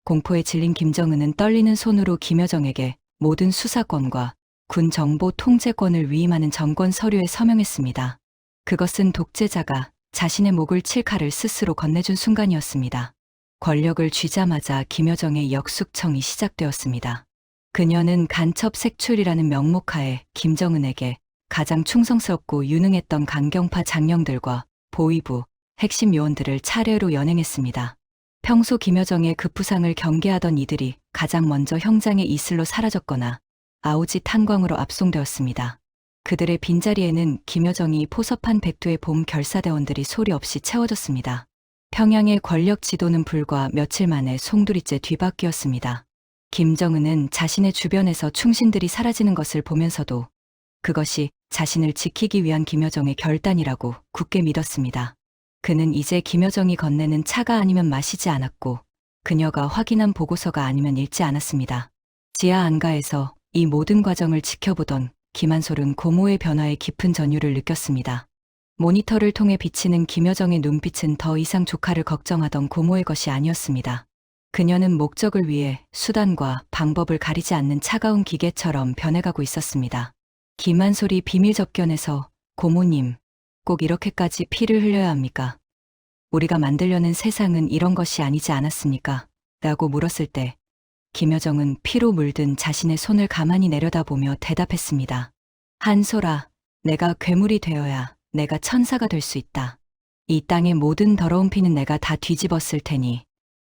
공포에 질린 김정은은 떨리는 손으로 김여정에게 모든 수사권과 군 정보 통제권을 위임하는 정권 서류에 서명했습니다. 그것은 독재자가 자신의 목을 칠 칼을 스스로 건네준 순간이었습니다. 권력을 쥐자마자 김여정의 역숙청이 시작되었습니다. 그녀는 간첩 색출이라는 명목하에 김정은에게 가장 충성스럽고 유능했던 강경파 장령들과 보위부, 핵심 요원들을 차례로 연행했습니다. 평소 김여정의 급부상을 경계하던 이들이 가장 먼저 형장의 이슬로 사라졌거나 아오지 탄광으로 압송되었습니다. 그들의 빈자리에는 김여정이 포섭한 백두의 봄 결사대원들이 소리 없이 채워졌습니다. 평양의 권력 지도는 불과 며칠 만에 송두리째 뒤바뀌었습니다. 김정은은 자신의 주변에서 충신들이 사라지는 것을 보면서도 그것이 자신을 지키기 위한 김여정의 결단이라고 굳게 믿었습니다. 그는 이제 김여정이 건네는 차가 아니면 마시지 않았고 그녀가 확인한 보고서가 아니면 읽지 않았습니다. 지하 안가에서 이 모든 과정을 지켜보던 김한솔은 고모의 변화에 깊은 전율을 느꼈습니다. 모니터를 통해 비치는 김여정의 눈빛은 더 이상 조카를 걱정하던 고모의 것이 아니었습니다. 그녀는 목적을 위해 수단과 방법을 가리지 않는 차가운 기계처럼 변해가고 있었습니다. 김한솔이 비밀 접견에서 고모님, 꼭 이렇게까지 피를 흘려야 합니까? 우리가 만들려는 세상은 이런 것이 아니지 않았습니까? 라고 물었을 때 김여정은 피로 물든 자신의 손을 가만히 내려다보며 대답했습니다. 한솔아, 내가 괴물이 되어야 내가 천사가 될 수 있다. 이 땅의 모든 더러운 피는 내가 다 뒤집었을 테니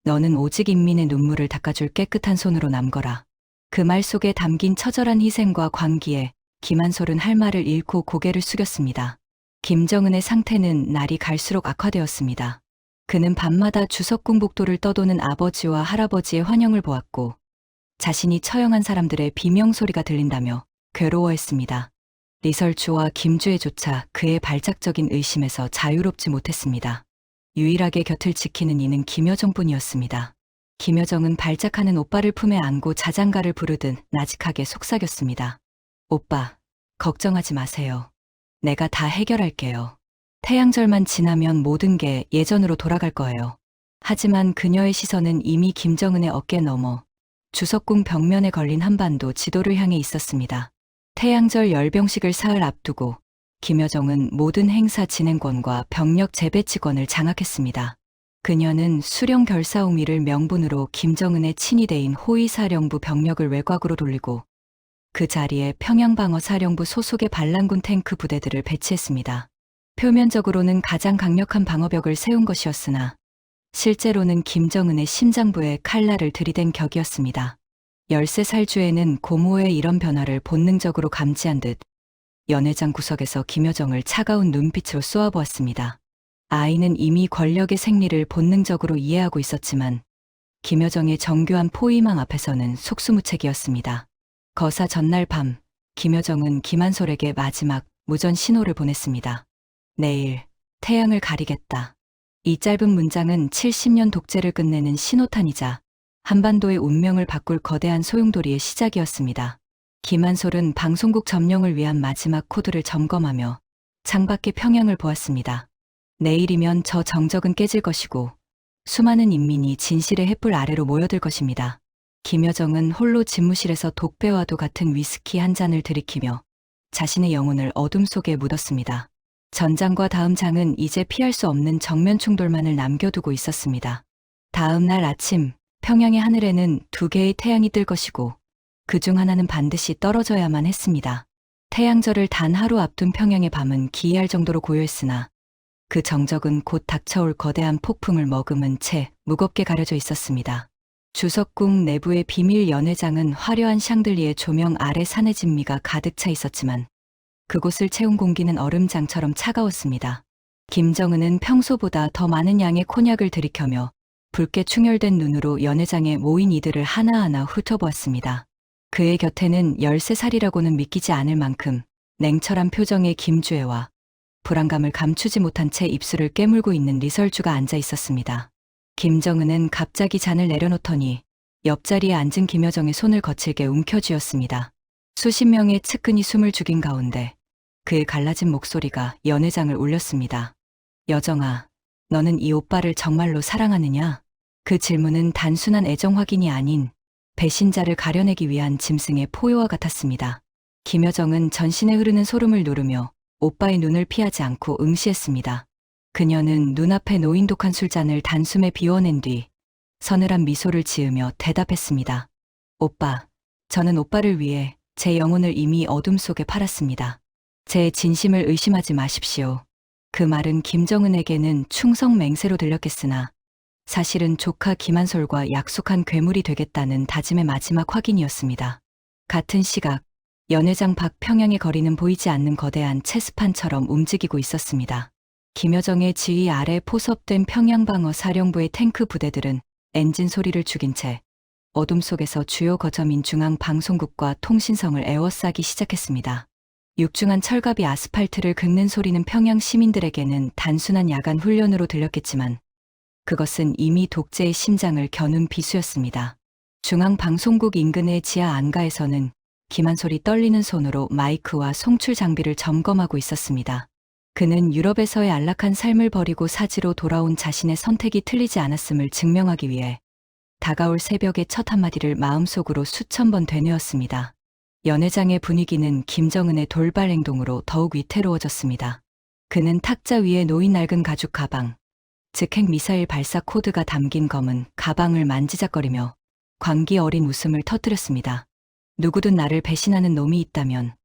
너는 오직 인민의 눈물을 닦아줄 깨끗한 손으로 남거라. 그 말 속에 담긴 처절한 희생과 광기에 김한솔은 할 말을 잃고 고개를 숙였습니다. 김정은의 상태는 날이 갈수록 악화되었습니다. 그는 밤마다 주석궁 복도를 떠도는 아버지와 할아버지의 환영을 보았고 자신이 처형한 사람들의 비명소리가 들린다며 괴로워했습니다. 리설주와 김주애조차 그의 발작적인 의심에서 자유롭지 못했습니다. 유일하게 곁을 지키는 이는 김여정뿐이었습니다. 김여정은 발작하는 오빠를 품에 안고 자장가를 부르듯 나직하게 속삭였습니다. 오빠, 걱정하지 마세요. 내가 다 해결할게요. 태양절만 지나면 모든 게 예전으로 돌아갈 거예요. 하지만 그녀의 시선은 이미 김정은의 어깨 너머 주석궁 벽면에 걸린 한반도 지도를 향해 있었습니다. 태양절 열병식을 사흘 앞두고 김여정은 모든 행사 진행권과 병력 재배치권을 장악했습니다. 그녀는 수령 결사옹위를 명분으로 김정은의 친위대인 호위사령부 병력을 외곽으로 돌리고 그 자리에 평양방어사령부 소속의 반란군 탱크 부대들을 배치했습니다. 표면적으로는 가장 강력한 방어벽을 세운 것이었으나 실제로는 김정은의 심장부에 칼날을 들이댄 격이었습니다. 13살 주에는 고모의 이런 변화를 본능적으로 감지한 듯 연회장 구석에서 김여정을 차가운 눈빛으로 쏘아보았습니다. 아이는 이미 권력의 생리를 본능적으로 이해하고 있었지만 김여정의 정교한 포위망 앞에서는 속수무책이었습니다. 거사 전날 밤 김여정은 김한솔에게 마지막 무전 신호를 보냈습니다. 내일 태양을 가리겠다. 이 짧은 문장은 70년 독재를 끝내는 신호탄이자 한반도의 운명을 바꿀 거대한 소용돌이의 시작이었습니다. 김한솔은 방송국 점령을 위한 마지막 코드를 점검하며 창밖의 평양을 보았습니다. 내일이면 저 정적은 깨질 것이고 수많은 인민이 진실의 횃불 아래로 모여들 것입니다. 김여정은 홀로 집무실에서 독배와도 같은 위스키 한 잔을 들이키며 자신의 영혼을 어둠 속에 묻었습니다. 전장과 다음 장은 이제 피할 수 없는 정면 충돌만을 남겨두고 있었습니다. 다음 날 아침 평양의 하늘에는 2개의 태양이 뜰 것이고 그중 하나는 반드시 떨어져야만 했습니다. 태양절을 단 하루 앞둔 평양의 밤은 기이할 정도로 고요했으나 그 정적은 곧 닥쳐올 거대한 폭풍을 머금은 채 무겁게 가려져 있었습니다. 주석궁 내부의 비밀 연회장은 화려한 샹들리에 조명 아래 산의 진미가 가득 차 있었지만 그곳을 채운 공기는 얼음장처럼 차가웠습니다. 김정은은 평소보다 더 많은 양의 콘약을 들이켜며 붉게 충혈된 눈으로 연회장에 모인 이들을 하나하나 훑어보았습니다. 그의 곁에는 13살이라고는 믿기지 않을 만큼 냉철한 표정의 김주애와 불안감을 감추지 못한 채 입술을 깨물고 있는 리설주가 앉아 있었습니다. 김정은은 갑자기 잔을 내려놓더니 옆자리에 앉은 김여정의 손을 거칠게 움켜쥐었습니다. 수십 명의 측근이 숨을 죽인 가운데 그의 갈라진 목소리가 연회장을 울렸습니다. 여정아, 너는 이 오빠를 정말로 사랑하느냐? 그 질문은 단순한 애정 확인이 아닌 배신자를 가려내기 위한 짐승의 포효와 같았습니다. 김여정은 전신에 흐르는 소름을 누르며 오빠의 눈을 피하지 않고 응시했습니다. 그녀는 눈앞에 놓인 독한 술잔을 단숨에 비워낸 뒤 서늘한 미소를 지으며 대답했습니다. 오빠, 저는 오빠를 위해 제 영혼을 이미 어둠 속에 팔았습니다. 제 진심을 의심하지 마십시오. 그 말은 김정은에게는 충성 맹세로 들렸겠으나 사실은 조카 김한솔과 약속한 괴물이 되겠다는 다짐의 마지막 확인이었습니다. 같은 시각 연회장 밖 평양의 거리는 보이지 않는 거대한 체스판처럼 움직이고 있었습니다. 김여정의 지휘 아래 포섭된 평양방어 사령부의 탱크 부대들은 엔진 소리를 죽인 채 어둠 속에서 주요 거점인 중앙방송국과 통신성을 에워싸기 시작했습니다. 육중한 철갑이 아스팔트를 긁는 소리는 평양 시민들에게는 단순한 야간 훈련으로 들렸겠지만 그것은 이미 독재의 심장을 겨눈 비수였습니다. 중앙방송국 인근의 지하 안가에서는 김한솔이 떨리는 손으로 마이크와 송출 장비를 점검하고 있었습니다. 그는 유럽에서의 안락한 삶을 버리고 사지로 돌아온 자신의 선택이 틀리지 않았음을 증명하기 위해 다가올 새벽의 첫 한마디를 마음속으로 수천 번 되뇌었습니다. 연회장의 분위기는 김정은의 돌발 행동으로 더욱 위태로워졌습니다. 그는 탁자 위에 놓인 낡은 가죽 가방, 즉 핵미사일 발사 코드가 담긴 검은 가방을 만지작거리며 광기 어린 웃음을 터뜨렸습니다. 누구든 나를 배신하는 놈이 있다면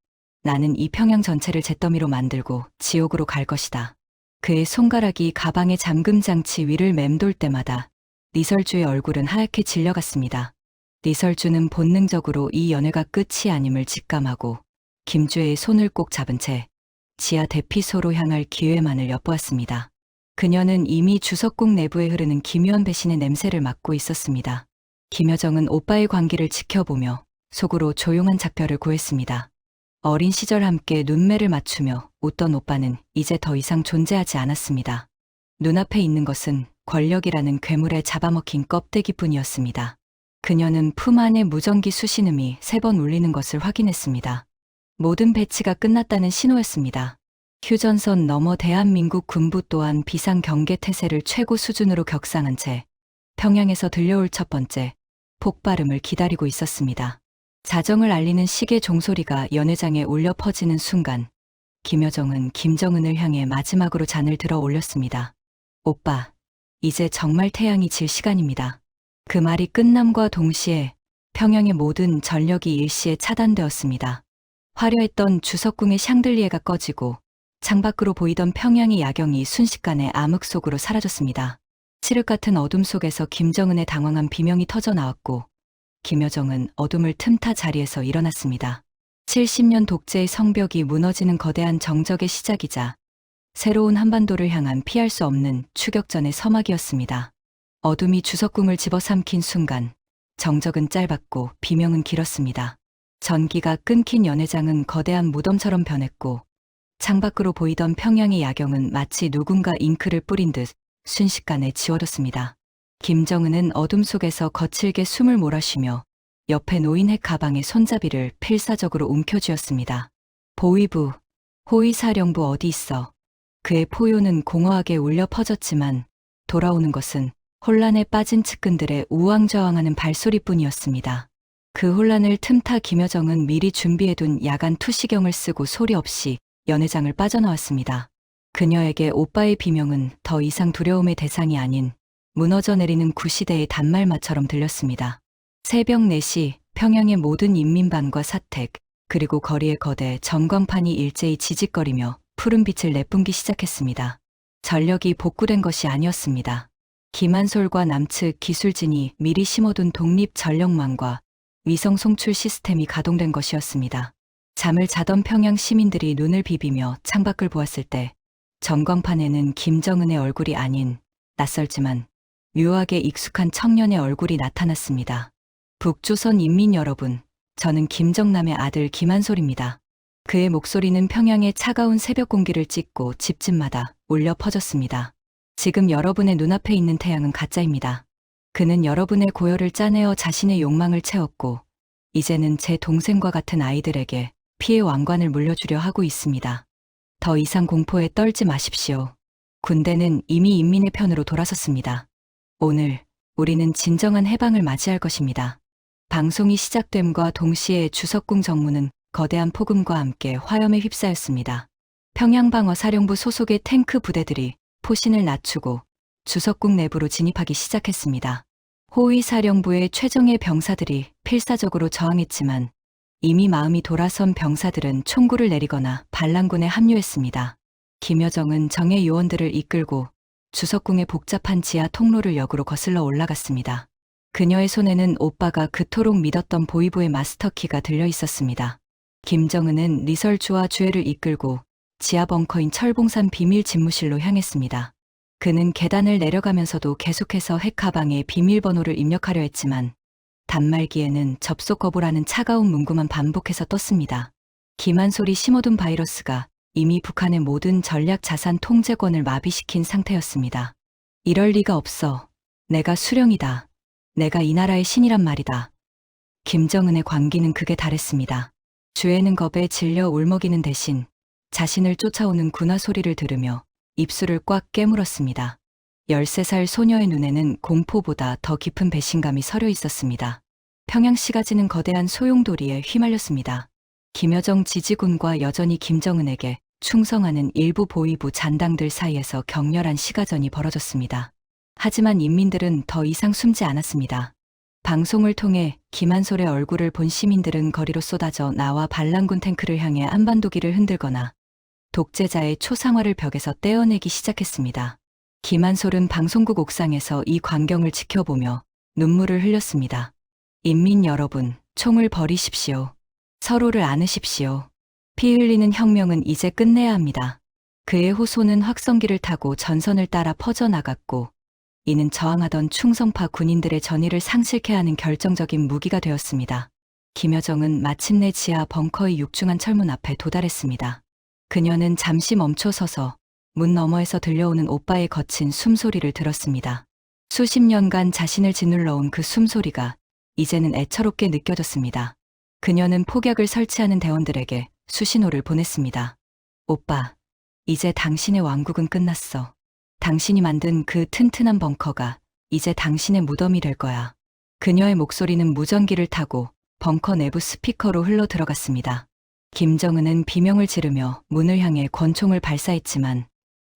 나는 이 평양 전체를 잿더미로 만들고 지옥으로 갈 것이다. 그의 손가락이 가방의 잠금장치 위를 맴돌 때마다 리설주의 얼굴은 하얗게 질려갔습니다. 리설주는 본능적으로 이 연회가 끝이 아님을 직감하고 김주애의 손을 꼭 잡은 채 지하 대피소로 향할 기회만을 엿보았습니다. 그녀는 이미 주석궁 내부에 흐르는 기묘한 배신의 냄새를 맡고 있었습니다. 김여정은 오빠의 관계를 지켜보며 속으로 조용한 작별을 구했습니다. 어린 시절 함께 눈매를 맞추며 웃던 오빠는 이제 더 이상 존재하지 않았습니다. 눈앞에 있는 것은 권력이라는 괴물에 잡아먹힌 껍데기뿐이었습니다. 그녀는 품 안에 무전기 수신음이 3번 울리는 것을 확인했습니다. 모든 배치가 끝났다는 신호였습니다. 휴전선 너머 대한민국 군부 또한 비상 경계 태세를 최고 수준으로 격상한 채 평양에서 들려올 첫 번째 폭발음을 기다리고 있었습니다. 자정을 알리는 시계 종소리가 연회장에 울려 퍼지는 순간 김여정은 김정은을 향해 마지막으로 잔을 들어 올렸습니다. 오빠, 이제 정말 태양이 질 시간입니다. 그 말이 끝남과 동시에 평양의 모든 전력이 일시에 차단되었습니다. 화려했던 주석궁의 샹들리에가 꺼지고 창밖으로 보이던 평양의 야경이 순식간에 암흑 속으로 사라졌습니다. 칠흑 같은 어둠 속에서 김정은의 당황한 비명이 터져 나왔고 김여정은 어둠을 틈타 자리에서 일어났습니다. 70년 독재의 성벽이 무너지는 거대한 정적의 시작이자 새로운 한반도를 향한 피할 수 없는 추격전의 서막이었습니다. 어둠이 주석궁을 집어삼킨 순간 정적은 짧았고 비명은 길었습니다. 전기가 끊긴 연회장은 거대한 무덤처럼 변했고 창밖으로 보이던 평양의 야경은 마치 누군가 잉크를 뿌린 듯 순식간에 지워졌습니다. 김정은은 어둠 속에서 거칠게 숨을 몰아쉬며 옆에 놓인 핵 가방의 손잡이를 필사적으로 움켜쥐었습니다. 보위부, 호위사령부 어디 있어? 그의 포효는 공허하게 울려 퍼졌지만 돌아오는 것은 혼란에 빠진 측근들의 우왕좌왕하는 발소리뿐이었습니다. 그 혼란을 틈타 김여정은 미리 준비해둔 야간 투시경을 쓰고 소리 없이 연회장을 빠져나왔습니다. 그녀에게 오빠의 비명은 더 이상 두려움의 대상이 아닌 무너져 내리는 구시대의 단말마처럼 들렸습니다. 새벽 4시 평양의 모든 인민반과 사택 그리고 거리의 거대 전광판이 일제히 지직거리며 푸른 빛을 내뿜기 시작했습니다. 전력이 복구된 것이 아니었습니다. 김한솔과 남측 기술진이 미리 심어둔 독립 전력망과 위성 송출 시스템이 가동된 것이었습니다. 잠을 자던 평양 시민들이 눈을 비비며 창밖을 보았을 때 전광판에는 김정은의 얼굴이 아닌 낯설지만 묘하게 익숙한 청년의 얼굴이 나타났습니다. 북조선 인민 여러분, 저는 김정남의 아들 김한솔입니다. 그의 목소리는 평양의 차가운 새벽 공기를 찢고 집집마다 울려 퍼졌습니다. 지금 여러분의 눈앞에 있는 태양은 가짜입니다. 그는 여러분의 고열을 짜내어 자신의 욕망을 채웠고 이제는 제 동생과 같은 아이들에게 피해 왕관을 물려주려 하고 있습니다. 더 이상 공포에 떨지 마십시오. 군대는 이미 인민의 편으로 돌아섰습니다. 오늘 우리는 진정한 해방을 맞이할 것입니다. 방송이 시작됨과 동시에 주석궁 정문은 거대한 폭음과 함께 화염에 휩싸였습니다. 평양방어사령부 소속의 탱크 부대들이 포신을 낮추고 주석궁 내부로 진입하기 시작했습니다. 호위사령부의 최정예 병사들이 필사적으로 저항했지만 이미 마음이 돌아선 병사들은 총구를 내리거나 반란군에 합류했습니다. 김여정은 정예 요원들을 이끌고 주석궁의 복잡한 지하 통로를 역으로 거슬러 올라갔습니다. 그녀의 손에는 오빠가 그토록 믿었던 보위부의 마스터키가 들려 있었습니다. 김정은은 리설주와 주애를 이끌고 지하 벙커인 철봉산 비밀 집무실로 향했습니다. 그는 계단을 내려가면서도 계속해서 핵 가방에 비밀번호를 입력하려 했지만 단말기에는 접속 거부라는 차가운 문구만 반복해서 떴습니다. 김한솔이 심어둔 바이러스가 이미 북한의 모든 전략 자산 통제권을 마비시킨 상태였습니다. 이럴 리가 없어. 내가 수령이다. 내가 이 나라의 신이란 말이다. 김정은의 광기는 극에 달했습니다. 주애는 겁에 질려 울먹이는 대신 자신을 쫓아오는 군화 소리를 들으며 입술을 꽉 깨물었습니다. 13살 소녀의 눈에는 공포보다 더 깊은 배신감이 서려 있었습니다. 평양시가 지는 거대한 소용돌이에 휘말렸습니다. 김여정 지지군과 여전히 김정은에게 충성하는 일부 보위부 잔당들 사이에서 격렬한 시가전이 벌어졌습니다. 하지만 인민들은 더 이상 숨지 않았습니다. 방송을 통해 김한솔의 얼굴을 본 시민들은 거리로 쏟아져 나와 반란군 탱크를 향해 한반도기를 흔들거나 독재자의 초상화를 벽에서 떼어내기 시작했습니다. 김한솔은 방송국 옥상에서 이 광경을 지켜보며 눈물을 흘렸습니다. 인민 여러분, 총을 버리십시오. 서로를 안으십시오. 피 흘리는 혁명은 이제 끝내야 합니다. 그의 호소는 확성기를 타고 전선을 따라 퍼져나갔고, 이는 저항하던 충성파 군인들의 전의를 상실케 하는 결정적인 무기가 되었습니다. 김여정은 마침내 지하 벙커의 육중한 철문 앞에 도달했습니다. 그녀는 잠시 멈춰서서 문 너머에서 들려오는 오빠의 거친 숨소리를 들었습니다. 수십 년간 자신을 짓눌러온 그 숨소리가 이제는 애처롭게 느껴졌습니다. 그녀는 폭약을 설치하는 대원들에게 수신호를 보냈습니다. 오빠, 이제 당신의 왕국은 끝났어. 당신이 만든 그 튼튼한 벙커가 이제 당신의 무덤이 될 거야. 그녀의 목소리는 무전기를 타고 벙커 내부 스피커로 흘러 들어갔습니다. 김정은은 비명을 지르며 문을 향해 권총을 발사했지만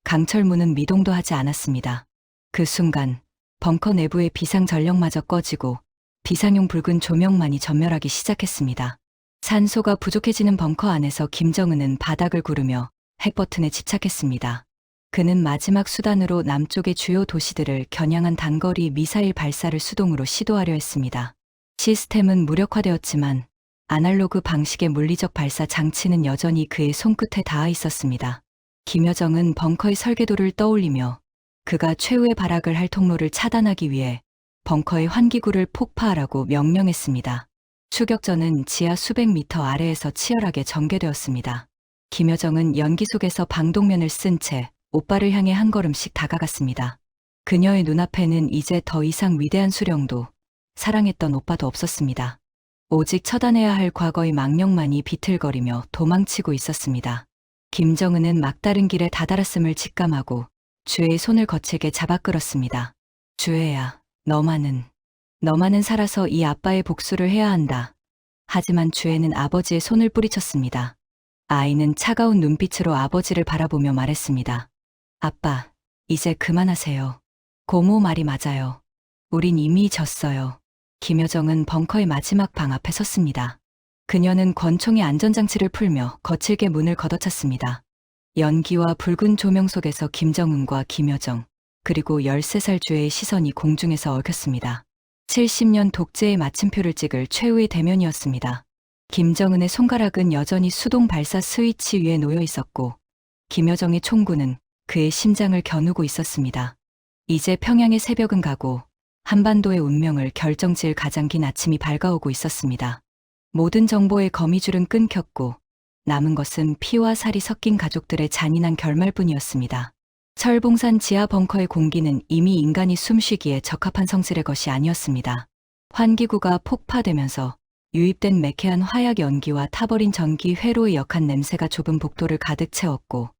강철문은 미동도 하지 않았습니다. 그 순간 벙커 내부의 비상전력마저 꺼지고 비상용 붉은 조명만이 전멸하기 시작했습니다. 산소가 부족해지는 벙커 안에서 김정은은 바닥을 구르며 핵버튼에 집착했습니다. 그는 마지막 수단으로 남쪽의 주요 도시들을 겨냥한 단거리 미사일 발사를 수동으로 시도하려 했습니다. 시스템은 무력화되었지만 아날로그 방식의 물리적 발사 장치는 여전히 그의 손끝에 닿아 있었습니다. 김여정은 벙커의 설계도를 떠올리며 그가 최후의 발악을 할 통로를 차단하기 위해 벙커의 환기구를 폭파하라고 명령했습니다. 추격전은 지하 수백 미터 아래에서 치열하게 전개되었습니다. 김여정은 연기 속에서 방독면을 쓴 채 오빠를 향해 한 걸음씩 다가갔습니다. 그녀의 눈앞에는 이제 더 이상 위대한 수령도 사랑했던 오빠도 없었습니다. 오직 처단해야 할 과거의 망령만이 비틀거리며 도망치고 있었습니다. 김정은은 막다른 길에 다다랐음을 직감하고 주애의 손을 거칠게 잡아 끌었습니다. 주애야, 너만은 살아서 이 아빠의 복수를 해야 한다. 하지만 주애는 아버지의 손을 뿌리쳤습니다. 아이는 차가운 눈빛으로 아버지를 바라보며 말했습니다. 아빠, 이제 그만하세요. 고모 말이 맞아요. 우린 이미 졌어요. 김여정은 벙커의 마지막 방 앞에 섰습니다. 그녀는 권총의 안전장치를 풀며 거칠게 문을 걷어찼습니다. 연기와 붉은 조명 속에서 김정은과 김여정, 그리고 13살 주애의 시선이 공중에서 얽혔습니다. 70년 독재의 마침표를 찍을 최후의 대면이었습니다. 김정은의 손가락은 여전히 수동 발사 스위치 위에 놓여 있었고, 김여정의 총구는 그의 심장을 겨누고 있었습니다. 이제 평양의 새벽은 가고 한반도의 운명을 결정지을 가장 긴 아침이 밝아오고 있었습니다. 모든 정보의 거미줄은 끊겼고 남은 것은 피와 살이 섞인 가족들의 잔인한 결말뿐이었습니다. 철봉산 지하 벙커의 공기는 이미 인간이 숨쉬기에 적합한 성질의 것이 아니었습니다. 환기구가 폭파되면서 유입된 매캐한 화약 연기와 타버린 전기 회로의 역한 냄새가 좁은 복도를 가득 채웠고,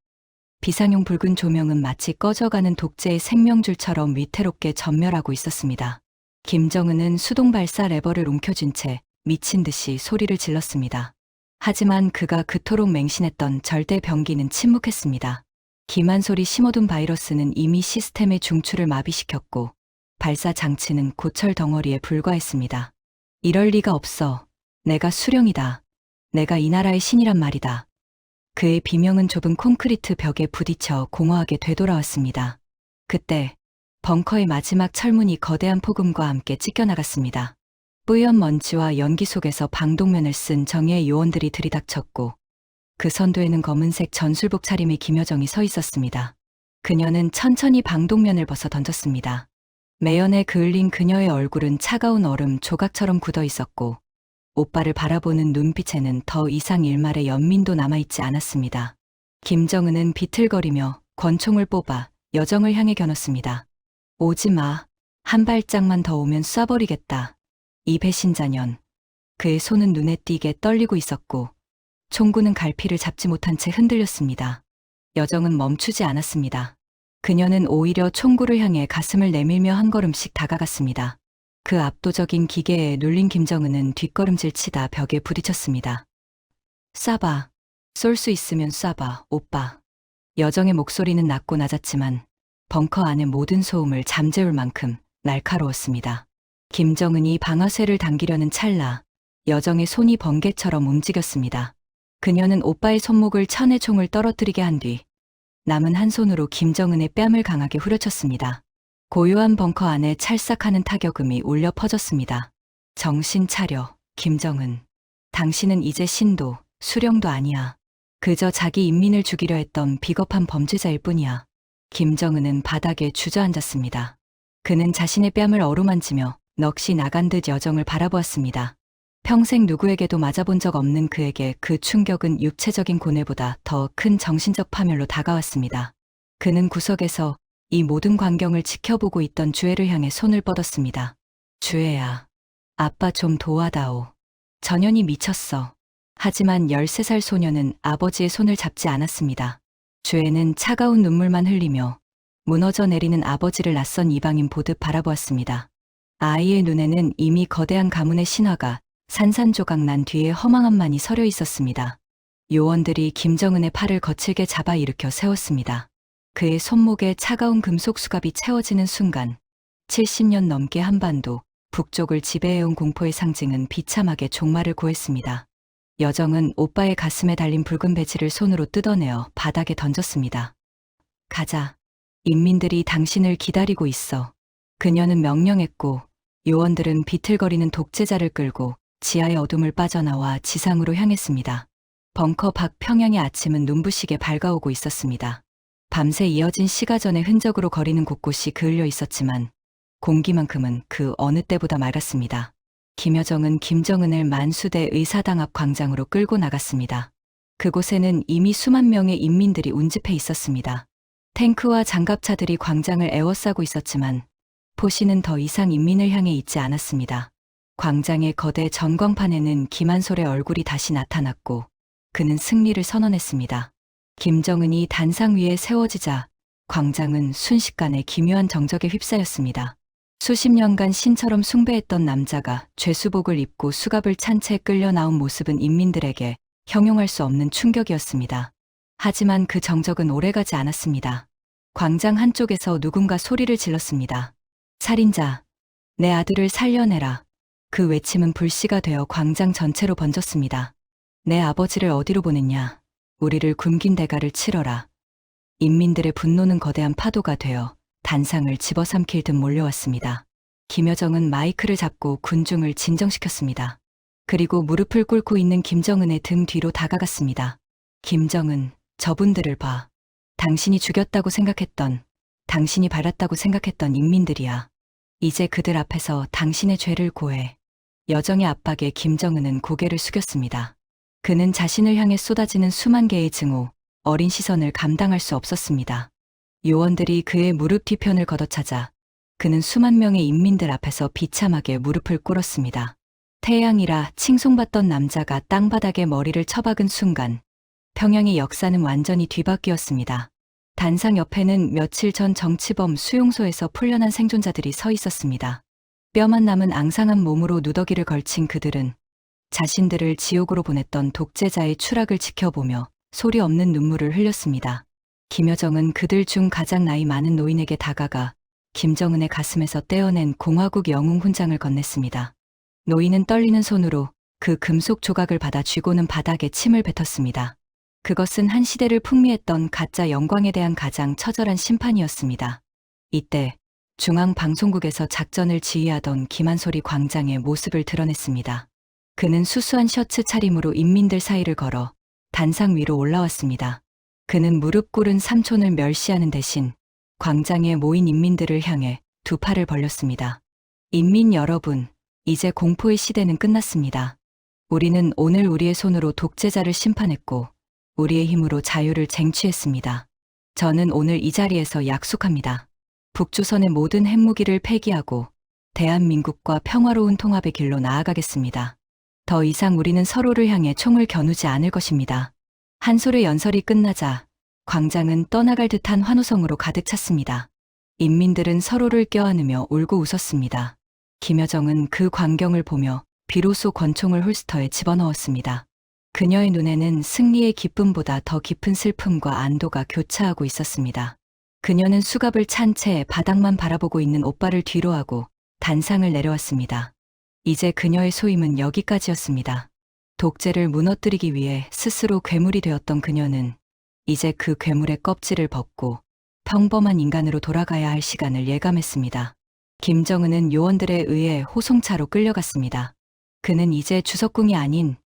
비상용 붉은 조명은 마치 꺼져가는 독재의 생명줄처럼 위태롭게 전멸하고 있었습니다. 김정은은 수동 발사 레버를 움켜쥔 채 미친 듯이 소리를 질렀습니다. 하지만 그가 그토록 맹신했던 절대 병기는 침묵했습니다. 기만 소리 심어둔 바이러스는 이미 시스템의 중추를 마비시켰고 발사 장치는 고철 덩어리에 불과했습니다. 이럴 리가 없어. 내가 수령이다. 내가 이 나라의 신이란 말이다. 그의 비명은 좁은 콘크리트 벽에 부딪혀 공허하게 되돌아왔습니다. 그때 벙커의 마지막 철문이 거대한 폭음과 함께 찢겨나갔습니다. 뿌연 먼지와 연기 속에서 방독면을 쓴 정예의 요원들이 들이닥쳤고 그 선두에는 검은색 전술복 차림의 김여정이 서 있었습니다. 그녀는 천천히 방독면을 벗어 던졌습니다. 매연에 그을린 그녀의 얼굴은 차가운 얼음 조각처럼 굳어 있었고 오빠를 바라보는 눈빛에는 더 이상 일말의 연민도 남아있지 않았습니다. 김정은은 비틀거리며 권총을 뽑아 여정을 향해 겨눴습니다. 오지 마. 한 발짝만 더 오면 쏴버리겠다. 이 배신자년. 그의 손은 눈에 띄게 떨리고 있었고 총구는 갈피를 잡지 못한 채 흔들렸습니다. 여정은 멈추지 않았습니다. 그녀는 오히려 총구를 향해 가슴을 내밀며 한 걸음씩 다가갔습니다. 그 압도적인 기계에 눌린 김정은은 뒷걸음질 치다 벽에 부딪혔습니다. 쏴봐. 쏠 수 있으면 쏴봐, 오빠. 여정의 목소리는 낮고 낮았지만 벙커 안의 모든 소음을 잠재울 만큼 날카로웠습니다. 김정은이 방아쇠를 당기려는 찰나 여정의 손이 번개처럼 움직였습니다. 그녀는 오빠의 손목을 천의 총을 떨어뜨리게 한 뒤 남은 한 손으로 김정은의 뺨을 강하게 후려쳤습니다. 고요한 벙커 안에 찰싹하는 타격음이 울려 퍼졌습니다. 정신 차려, 김정은. 당신은 이제 신도, 수령도 아니야. 그저 자기 인민을 죽이려 했던 비겁한 범죄자일 뿐이야. 김정은은 바닥에 주저앉았습니다. 그는 자신의 뺨을 어루만지며 넋이 나간 듯 여정을 바라보았습니다. 평생 누구에게도 맞아본 적 없는 그에게 그 충격은 육체적인 고뇌보다 더 큰 정신적 파멸로 다가왔습니다. 그는 구석에서 이 모든 광경을 지켜보고 있던 주애를 향해 손을 뻗었습니다. 주애야, 아빠 좀 도와다오. 전현이 미쳤어. 하지만 13살 소녀는 아버지의 손을 잡지 않았습니다. 주애는 차가운 눈물만 흘리며 무너져 내리는 아버지를 낯선 이방인 보듯 바라보았습니다. 아이의 눈에는 이미 거대한 가문의 신화가 산산조각 난 뒤에 허망함만이 서려 있었습니다. 요원들이 김정은의 팔을 거칠게 잡아 일으켜 세웠습니다. 그의 손목에 차가운 금속 수갑이 채워지는 순간 70년 넘게 한반도, 북쪽을 지배해온 공포의 상징은 비참하게 종말을 고했습니다. 여정은 오빠의 가슴에 달린 붉은 배지를 손으로 뜯어내어 바닥에 던졌습니다. 가자. 인민들이 당신을 기다리고 있어. 그녀는 명령했고 요원들은 비틀거리는 독재자를 끌고 지하의 어둠을 빠져나와 지상으로 향했습니다. 벙커 밖 평양의 아침은 눈부시게 밝아오고 있었습니다. 밤새 이어진 시가전의 흔적으로 거리는 곳곳이 그을려 있었지만 공기만큼은 그 어느 때보다 맑았습니다. 김여정은 김정은을 만수대 의사당 앞 광장으로 끌고 나갔습니다. 그곳에는 이미 수만 명의 인민들이 운집해 있었습니다. 탱크와 장갑차들이 광장을 에워싸고 있었지만 포시는 더 이상 인민을 향해 있지 않았습니다. 광장의 거대 전광판에는 김한솔의 얼굴이 다시 나타났고 그는 승리를 선언했습니다. 김정은이 단상 위에 세워지자 광장은 순식간에 기묘한 정적에 휩싸였습니다. 수십 년간 신처럼 숭배했던 남자가 죄수복을 입고 수갑을 찬 채 끌려 나온 모습은 인민들에게 형용할 수 없는 충격이었습니다. 하지만 그 정적은 오래가지 않았습니다. 광장 한쪽에서 누군가 소리를 질렀습니다. 살인자, 내 아들을 살려내라. 그 외침은 불씨가 되어 광장 전체로 번졌습니다. 내 아버지를 어디로 보냈냐? 우리를 굶긴 대가를 치러라. 인민들의 분노는 거대한 파도가 되어 단상을 집어삼킬 듯 몰려왔습니다. 김여정은 마이크를 잡고 군중을 진정시켰습니다. 그리고 무릎을 꿇고 있는 김정은의 등 뒤로 다가갔습니다. 김정은, 저분들을 봐. 당신이 죽였다고 생각했던, 당신이 발았다고 생각했던 인민들이야. 이제 그들 앞에서 당신의 죄를 고해. 여정의 압박에 김정은은 고개를 숙였습니다. 그는 자신을 향해 쏟아지는 수만 개의 증오, 어린 시선을 감당할 수 없었습니다. 요원들이 그의 무릎 뒤편을 걷어차자 그는 수만 명의 인민들 앞에서 비참하게 무릎을 꿇었습니다. 태양이라 칭송받던 남자가 땅바닥에 머리를 처박은 순간 평양의 역사는 완전히 뒤바뀌었습니다. 단상 옆에는 며칠 전 정치범 수용소에서 풀려난 생존자들이 서 있었습니다. 뼈만 남은 앙상한 몸으로 누더기를 걸친 그들은 자신들을 지옥으로 보냈던 독재자의 추락을 지켜보며 소리 없는 눈물을 흘렸습니다. 김여정은 그들 중 가장 나이 많은 노인에게 다가가 김정은의 가슴에서 떼어낸 공화국 영웅 훈장을 건넸습니다. 노인은 떨리는 손으로 그 금속 조각을 받아 쥐고는 바닥에 침을 뱉었습니다. 그것은 한 시대를 풍미했던 가짜 영광에 대한 가장 처절한 심판이었습니다. 이때 중앙방송국에서 작전을 지휘하던 김한솔이 광장의 모습을 드러냈습니다. 그는 수수한 셔츠 차림으로 인민들 사이를 걸어 단상 위로 올라왔습니다. 그는 무릎 꿇은 삼촌을 멸시하는 대신 광장에 모인 인민들을 향해 두 팔을 벌렸습니다. 인민 여러분, 이제 공포의 시대는 끝났습니다. 우리는 오늘 우리의 손으로 독재자를 심판했고 우리의 힘으로 자유를 쟁취했습니다. 저는 오늘 이 자리에서 약속합니다. 북조선의 모든 핵무기를 폐기하고 대한민국과 평화로운 통합의 길로 나아가겠습니다. 더 이상 우리는 서로를 향해 총을 겨누지 않을 것입니다. 한솔의 연설이 끝나자 광장은 떠나갈 듯한 환호성으로 가득 찼습니다. 인민들은 서로를 껴안으며 울고 웃었습니다. 김여정은 그 광경을 보며 비로소 권총을 홀스터에 집어넣었습니다. 그녀의 눈에는 승리의 기쁨보다 더 깊은 슬픔과 안도가 교차하고 있었습니다. 그녀는 수갑을 찬 채 바닥만 바라보고 있는 오빠를 뒤로하고 단상을 내려왔습니다. 이제 그녀의 소임은 여기까지였습니다. 독재를 무너뜨리기 위해 스스로 괴물이 되었던 그녀는 이제 그 괴물의 껍질을 벗고 평범한 인간으로 돌아가야 할 시간을 예감했습니다. 김정은은 요원들에 의해 호송차로 끌려갔습니다. 그는 이제 주석궁이 아닌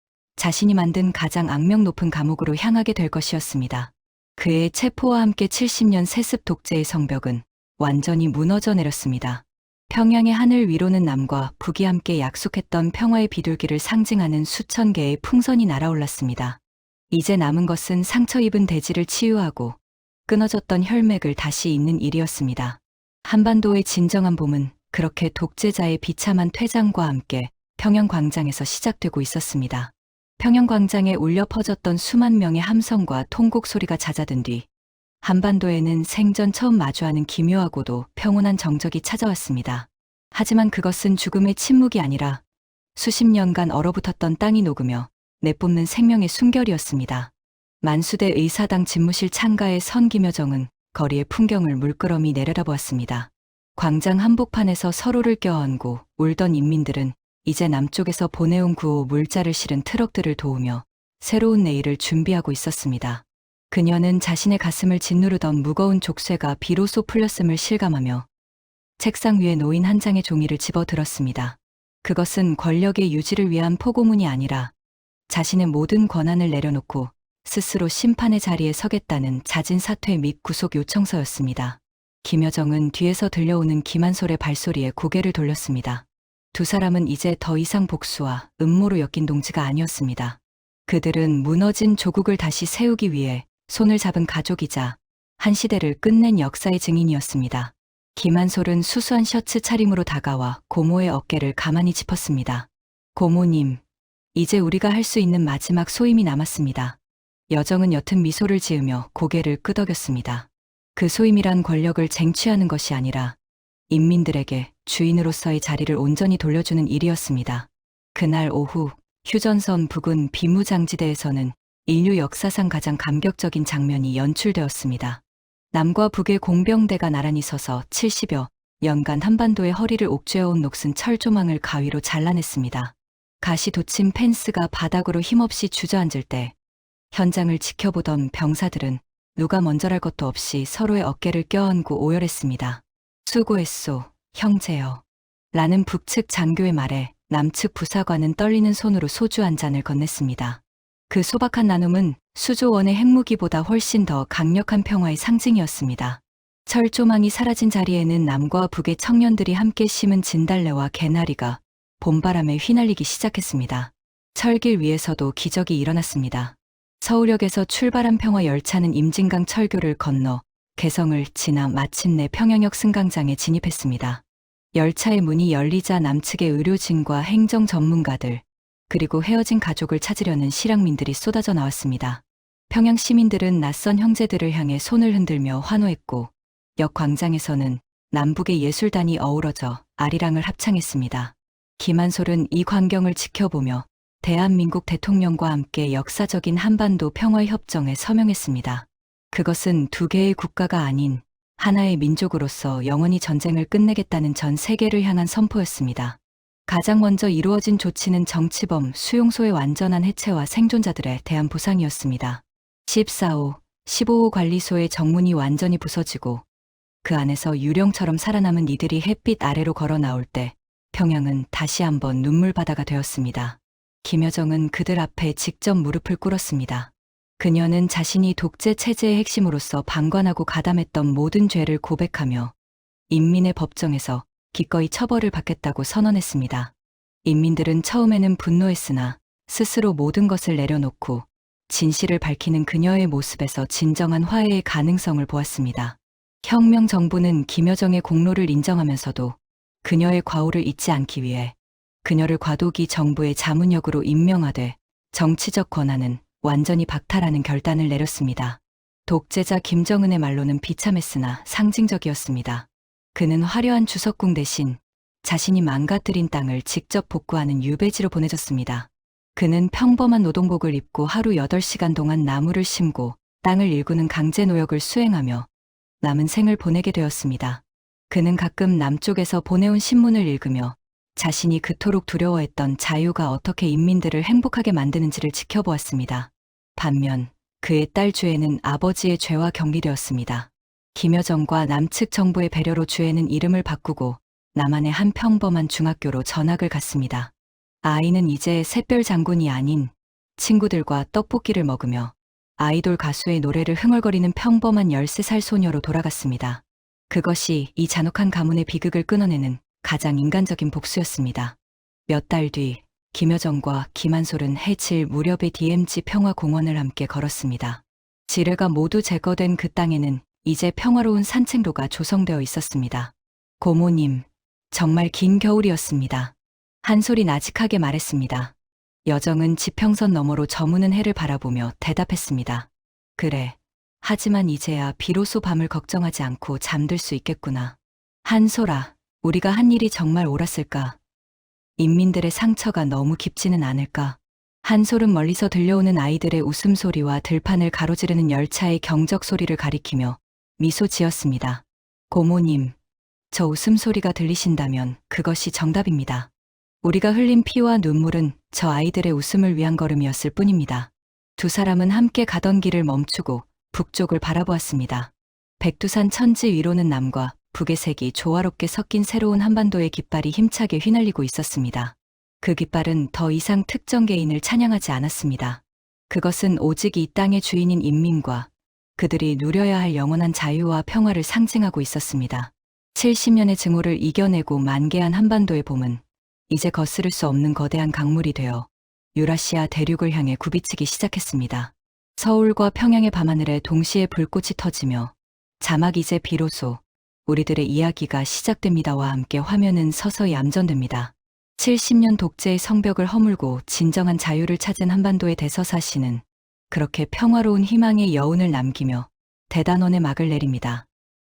자신이 만든 가장 악명 높은 감옥으로 향하게 될 것이었습니다. 그의 체포와 함께 70년 세습 독재의 성벽은 완전히 무너져 내렸습니다. 평양의 하늘 위로는 남과 북이 함께 약속했던 평화의 비둘기를 상징하는 수천 개의 풍선이 날아올랐습니다. 이제 남은 것은 상처 입은 대지를 치유하고 끊어졌던 혈맥을 다시 잇는 일이었습니다. 한반도의 진정한 봄은 그렇게 독재자의 비참한 퇴장과 함께 평양 광장에서 시작되고 있었습니다. 평양 광장에 울려 퍼졌던 수만 명의 함성과 통곡 소리가 잦아든 뒤 한반도에는 생전 처음 마주하는 기묘하고도 평온한 정적이 찾아왔습니다. 하지만 그것은 죽음의 침묵이 아니라 수십 년간 얼어붙었던 땅이 녹으며 내뿜는 생명의 순결이었습니다. 만수대 의사당 집무실 창가에 선 김여정은 거리의 풍경을 물끄러미 내려다보았습니다. 광장 한복판에서 서로를 껴안고 울던 인민들은 이제 남쪽에서 보내온 구호 물자를 실은 트럭들을 도우며 새로운 내일을 준비하고 있었습니다. 그녀는 자신의 가슴을 짓누르던 무거운 족쇄가 비로소 풀렸음을 실감하며 책상 위에 놓인 한 장의 종이를 집어들었습니다. 그것은 권력의 유지를 위한 포고문이 아니라 자신의 모든 권한을 내려놓고 스스로 심판의 자리에 서겠다는 잦은 사퇴 및 구속 요청서였습니다. 김여정은 뒤에서 들려오는 김한솔의 발소리에 고개를 돌렸습니다. 두 사람은 이제 더 이상 복수와 음모로 엮인 동지가 아니었습니다. 그들은 무너진 조국을 다시 세우기 위해 손을 잡은 가족이자 한 시대를 끝낸 역사의 증인이었습니다. 김한솔은 수수한 셔츠 차림으로 다가와 고모의 어깨를 가만히 짚었습니다. 고모님, 이제 우리가 할 수 있는 마지막 소임이 남았습니다. 여정은 옅은 미소를 지으며 고개를 끄덕였습니다. 그 소임이란 권력을 쟁취하는 것이 아니라 인민들에게 주인으로서의 자리를 온전히 돌려주는 일이었습니다. 그날 오후 휴전선 부근 비무장지대에서는 인류 역사상 가장 감격적인 장면이 연출되었습니다. 남과 북의 공병대가 나란히 서서 70여 년간 한반도의 허리를 옥죄어온 녹슨 철조망을 가위로 잘라냈습니다. 가시 돋친 펜스가 바닥으로 힘없이 주저앉을 때 현장을 지켜보던 병사들은 누가 먼저랄 것도 없이 서로의 어깨를 껴안고 오열했습니다. 수고했소, 형제여. 라는 북측 장교의 말에 남측 부사관은 떨리는 손으로 소주 한 잔을 건넸습니다. 그 소박한 나눔은 수조원의 핵무기보다 훨씬 더 강력한 평화의 상징이었습니다. 철조망이 사라진 자리에는 남과 북의 청년들이 함께 심은 진달래와 개나리가 봄바람에 휘날리기 시작했습니다. 철길 위에서도 기적이 일어났습니다. 서울역에서 출발한 평화 열차는 임진강 철교를 건너 개성을 지나 마침내 평양역 승강장에 진입했습니다. 열차의 문이 열리자 남측의 의료진과 행정 전문가들, 그리고 헤어진 가족을 찾으려는 실향민들이 쏟아져 나왔습니다. 평양 시민들은 낯선 형제들을 향해 손을 흔들며 환호했고, 역 광장에서는 남북의 예술단이 어우러져 아리랑을 합창했습니다. 김한솔은 이 광경을 지켜보며 대한민국 대통령과 함께 역사적인 한반도 평화협정에 서명했습니다. 그것은 두 개의 국가가 아닌 하나의 민족으로서 영원히 전쟁을 끝내겠다는 전 세계를 향한 선포였습니다. 가장 먼저 이루어진 조치는 정치범 수용소의 완전한 해체와 생존자들에 대한 보상이었습니다. 14호, 15호 관리소의 정문이 완전히 부서지고 그 안에서 유령처럼 살아남은 이들이 햇빛 아래로 걸어 나올 때 평양은 다시 한번 눈물바다가 되었습니다. 김여정은 그들 앞에 직접 무릎을 꿇었습니다. 그녀는 자신이 독재 체제의 핵심으로서 방관하고 가담했던 모든 죄를 고백하며 인민의 법정에서 기꺼이 처벌을 받겠다고 선언했습니다. 인민들은 처음에는 분노했으나 스스로 모든 것을 내려놓고 진실을 밝히는 그녀의 모습에서 진정한 화해의 가능성을 보았습니다. 혁명 정부는 김여정의 공로를 인정하면서도 그녀의 과오를 잊지 않기 위해 그녀를 과도기 정부의 자문역으로 임명하되 정치적 권한은 완전히 박탈하는 결단을 내렸습니다. 독재자 김정은의 말로는 비참했으나 상징적이었습니다. 그는 화려한 주석궁 대신 자신이 망가뜨린 땅을 직접 복구하는 유배지로 보내졌습니다. 그는 평범한 노동복을 입고 하루 8시간 동안 나무를 심고 땅을 일구는 강제 노역을 수행하며 남은 생을 보내게 되었습니다. 그는 가끔 남쪽에서 보내온 신문을 읽으며 자신이 그토록 두려워했던 자유가 어떻게 인민들을 행복하게 만드는지를 지켜보았습니다. 반면 그의 딸 주애는 아버지의 죄와 경비되었습니다. 김여정과 남측 정부의 배려로 주애는 이름을 바꾸고 남한의 한 평범한 중학교로 전학을 갔습니다. 아이는 이제 샛별 장군이 아닌 친구들과 떡볶이를 먹으며 아이돌 가수의 노래를 흥얼거리는 평범한 13살 소녀로 돌아갔습니다. 그것이 이 잔혹한 가문의 비극을 끊어내는 가장 인간적인 복수였습니다. 몇 달 뒤 김여정과 김한솔은 해칠 무렵의 DMZ 평화공원을 함께 걸었습니다. 지뢰가 모두 제거된 그 땅에는 이제 평화로운 산책로가 조성되어 있었습니다. 고모님, 정말 긴 겨울이었습니다. 한솔이 나직하게 말했습니다. 여정은 지평선 너머로 저무는 해를 바라보며 대답했습니다. 그래. 하지만 이제야 비로소 밤을 걱정하지 않고 잠들 수 있겠구나. 한솔아, 우리가 한 일이 정말 옳았을까? 인민들의 상처가 너무 깊지는 않을까? 한솔은 멀리서 들려오는 아이들의 웃음소리와 들판을 가로지르는 열차의 경적 소리를 가리키며 미소 지었습니다. 고모님, 저 웃음소리가 들리신다면 그것이 정답입니다. 우리가 흘린 피와 눈물은 저 아이들의 웃음을 위한 걸음이었을 뿐입니다. 두 사람은 함께 가던 길을 멈추고 북쪽을 바라보았습니다. 백두산 천지 위로는 남과 북의 색이 조화롭게 섞인 새로운 한반도의 깃발이 힘차게 휘날리고 있었습니다. 그 깃발은 더 이상 특정 개인을 찬양하지 않았습니다. 그것은 오직 이 땅의 주인인 인민과 그들이 누려야 할 영원한 자유와 평화를 상징하고 있었습니다. 70년의 증오를 이겨내고 만개한 한반도의 봄은 이제 거스를 수 없는 거대한 강물이 되어 유라시아 대륙을 향해 굽이치기 시작했습니다. 서울과 평양의 밤하늘에 동시에 불꽃이 터지며 자막 이제 비로소 우리들의 이야기가 시작됩니다와 함께 화면은 서서히 암전됩니다. 70년 독재의 성벽을 허물고 진정한 자유를 찾은 한반도의 대서사시는 그렇게 평화로운 희망의 여운을 남기며 대단원의 막을 내립니다.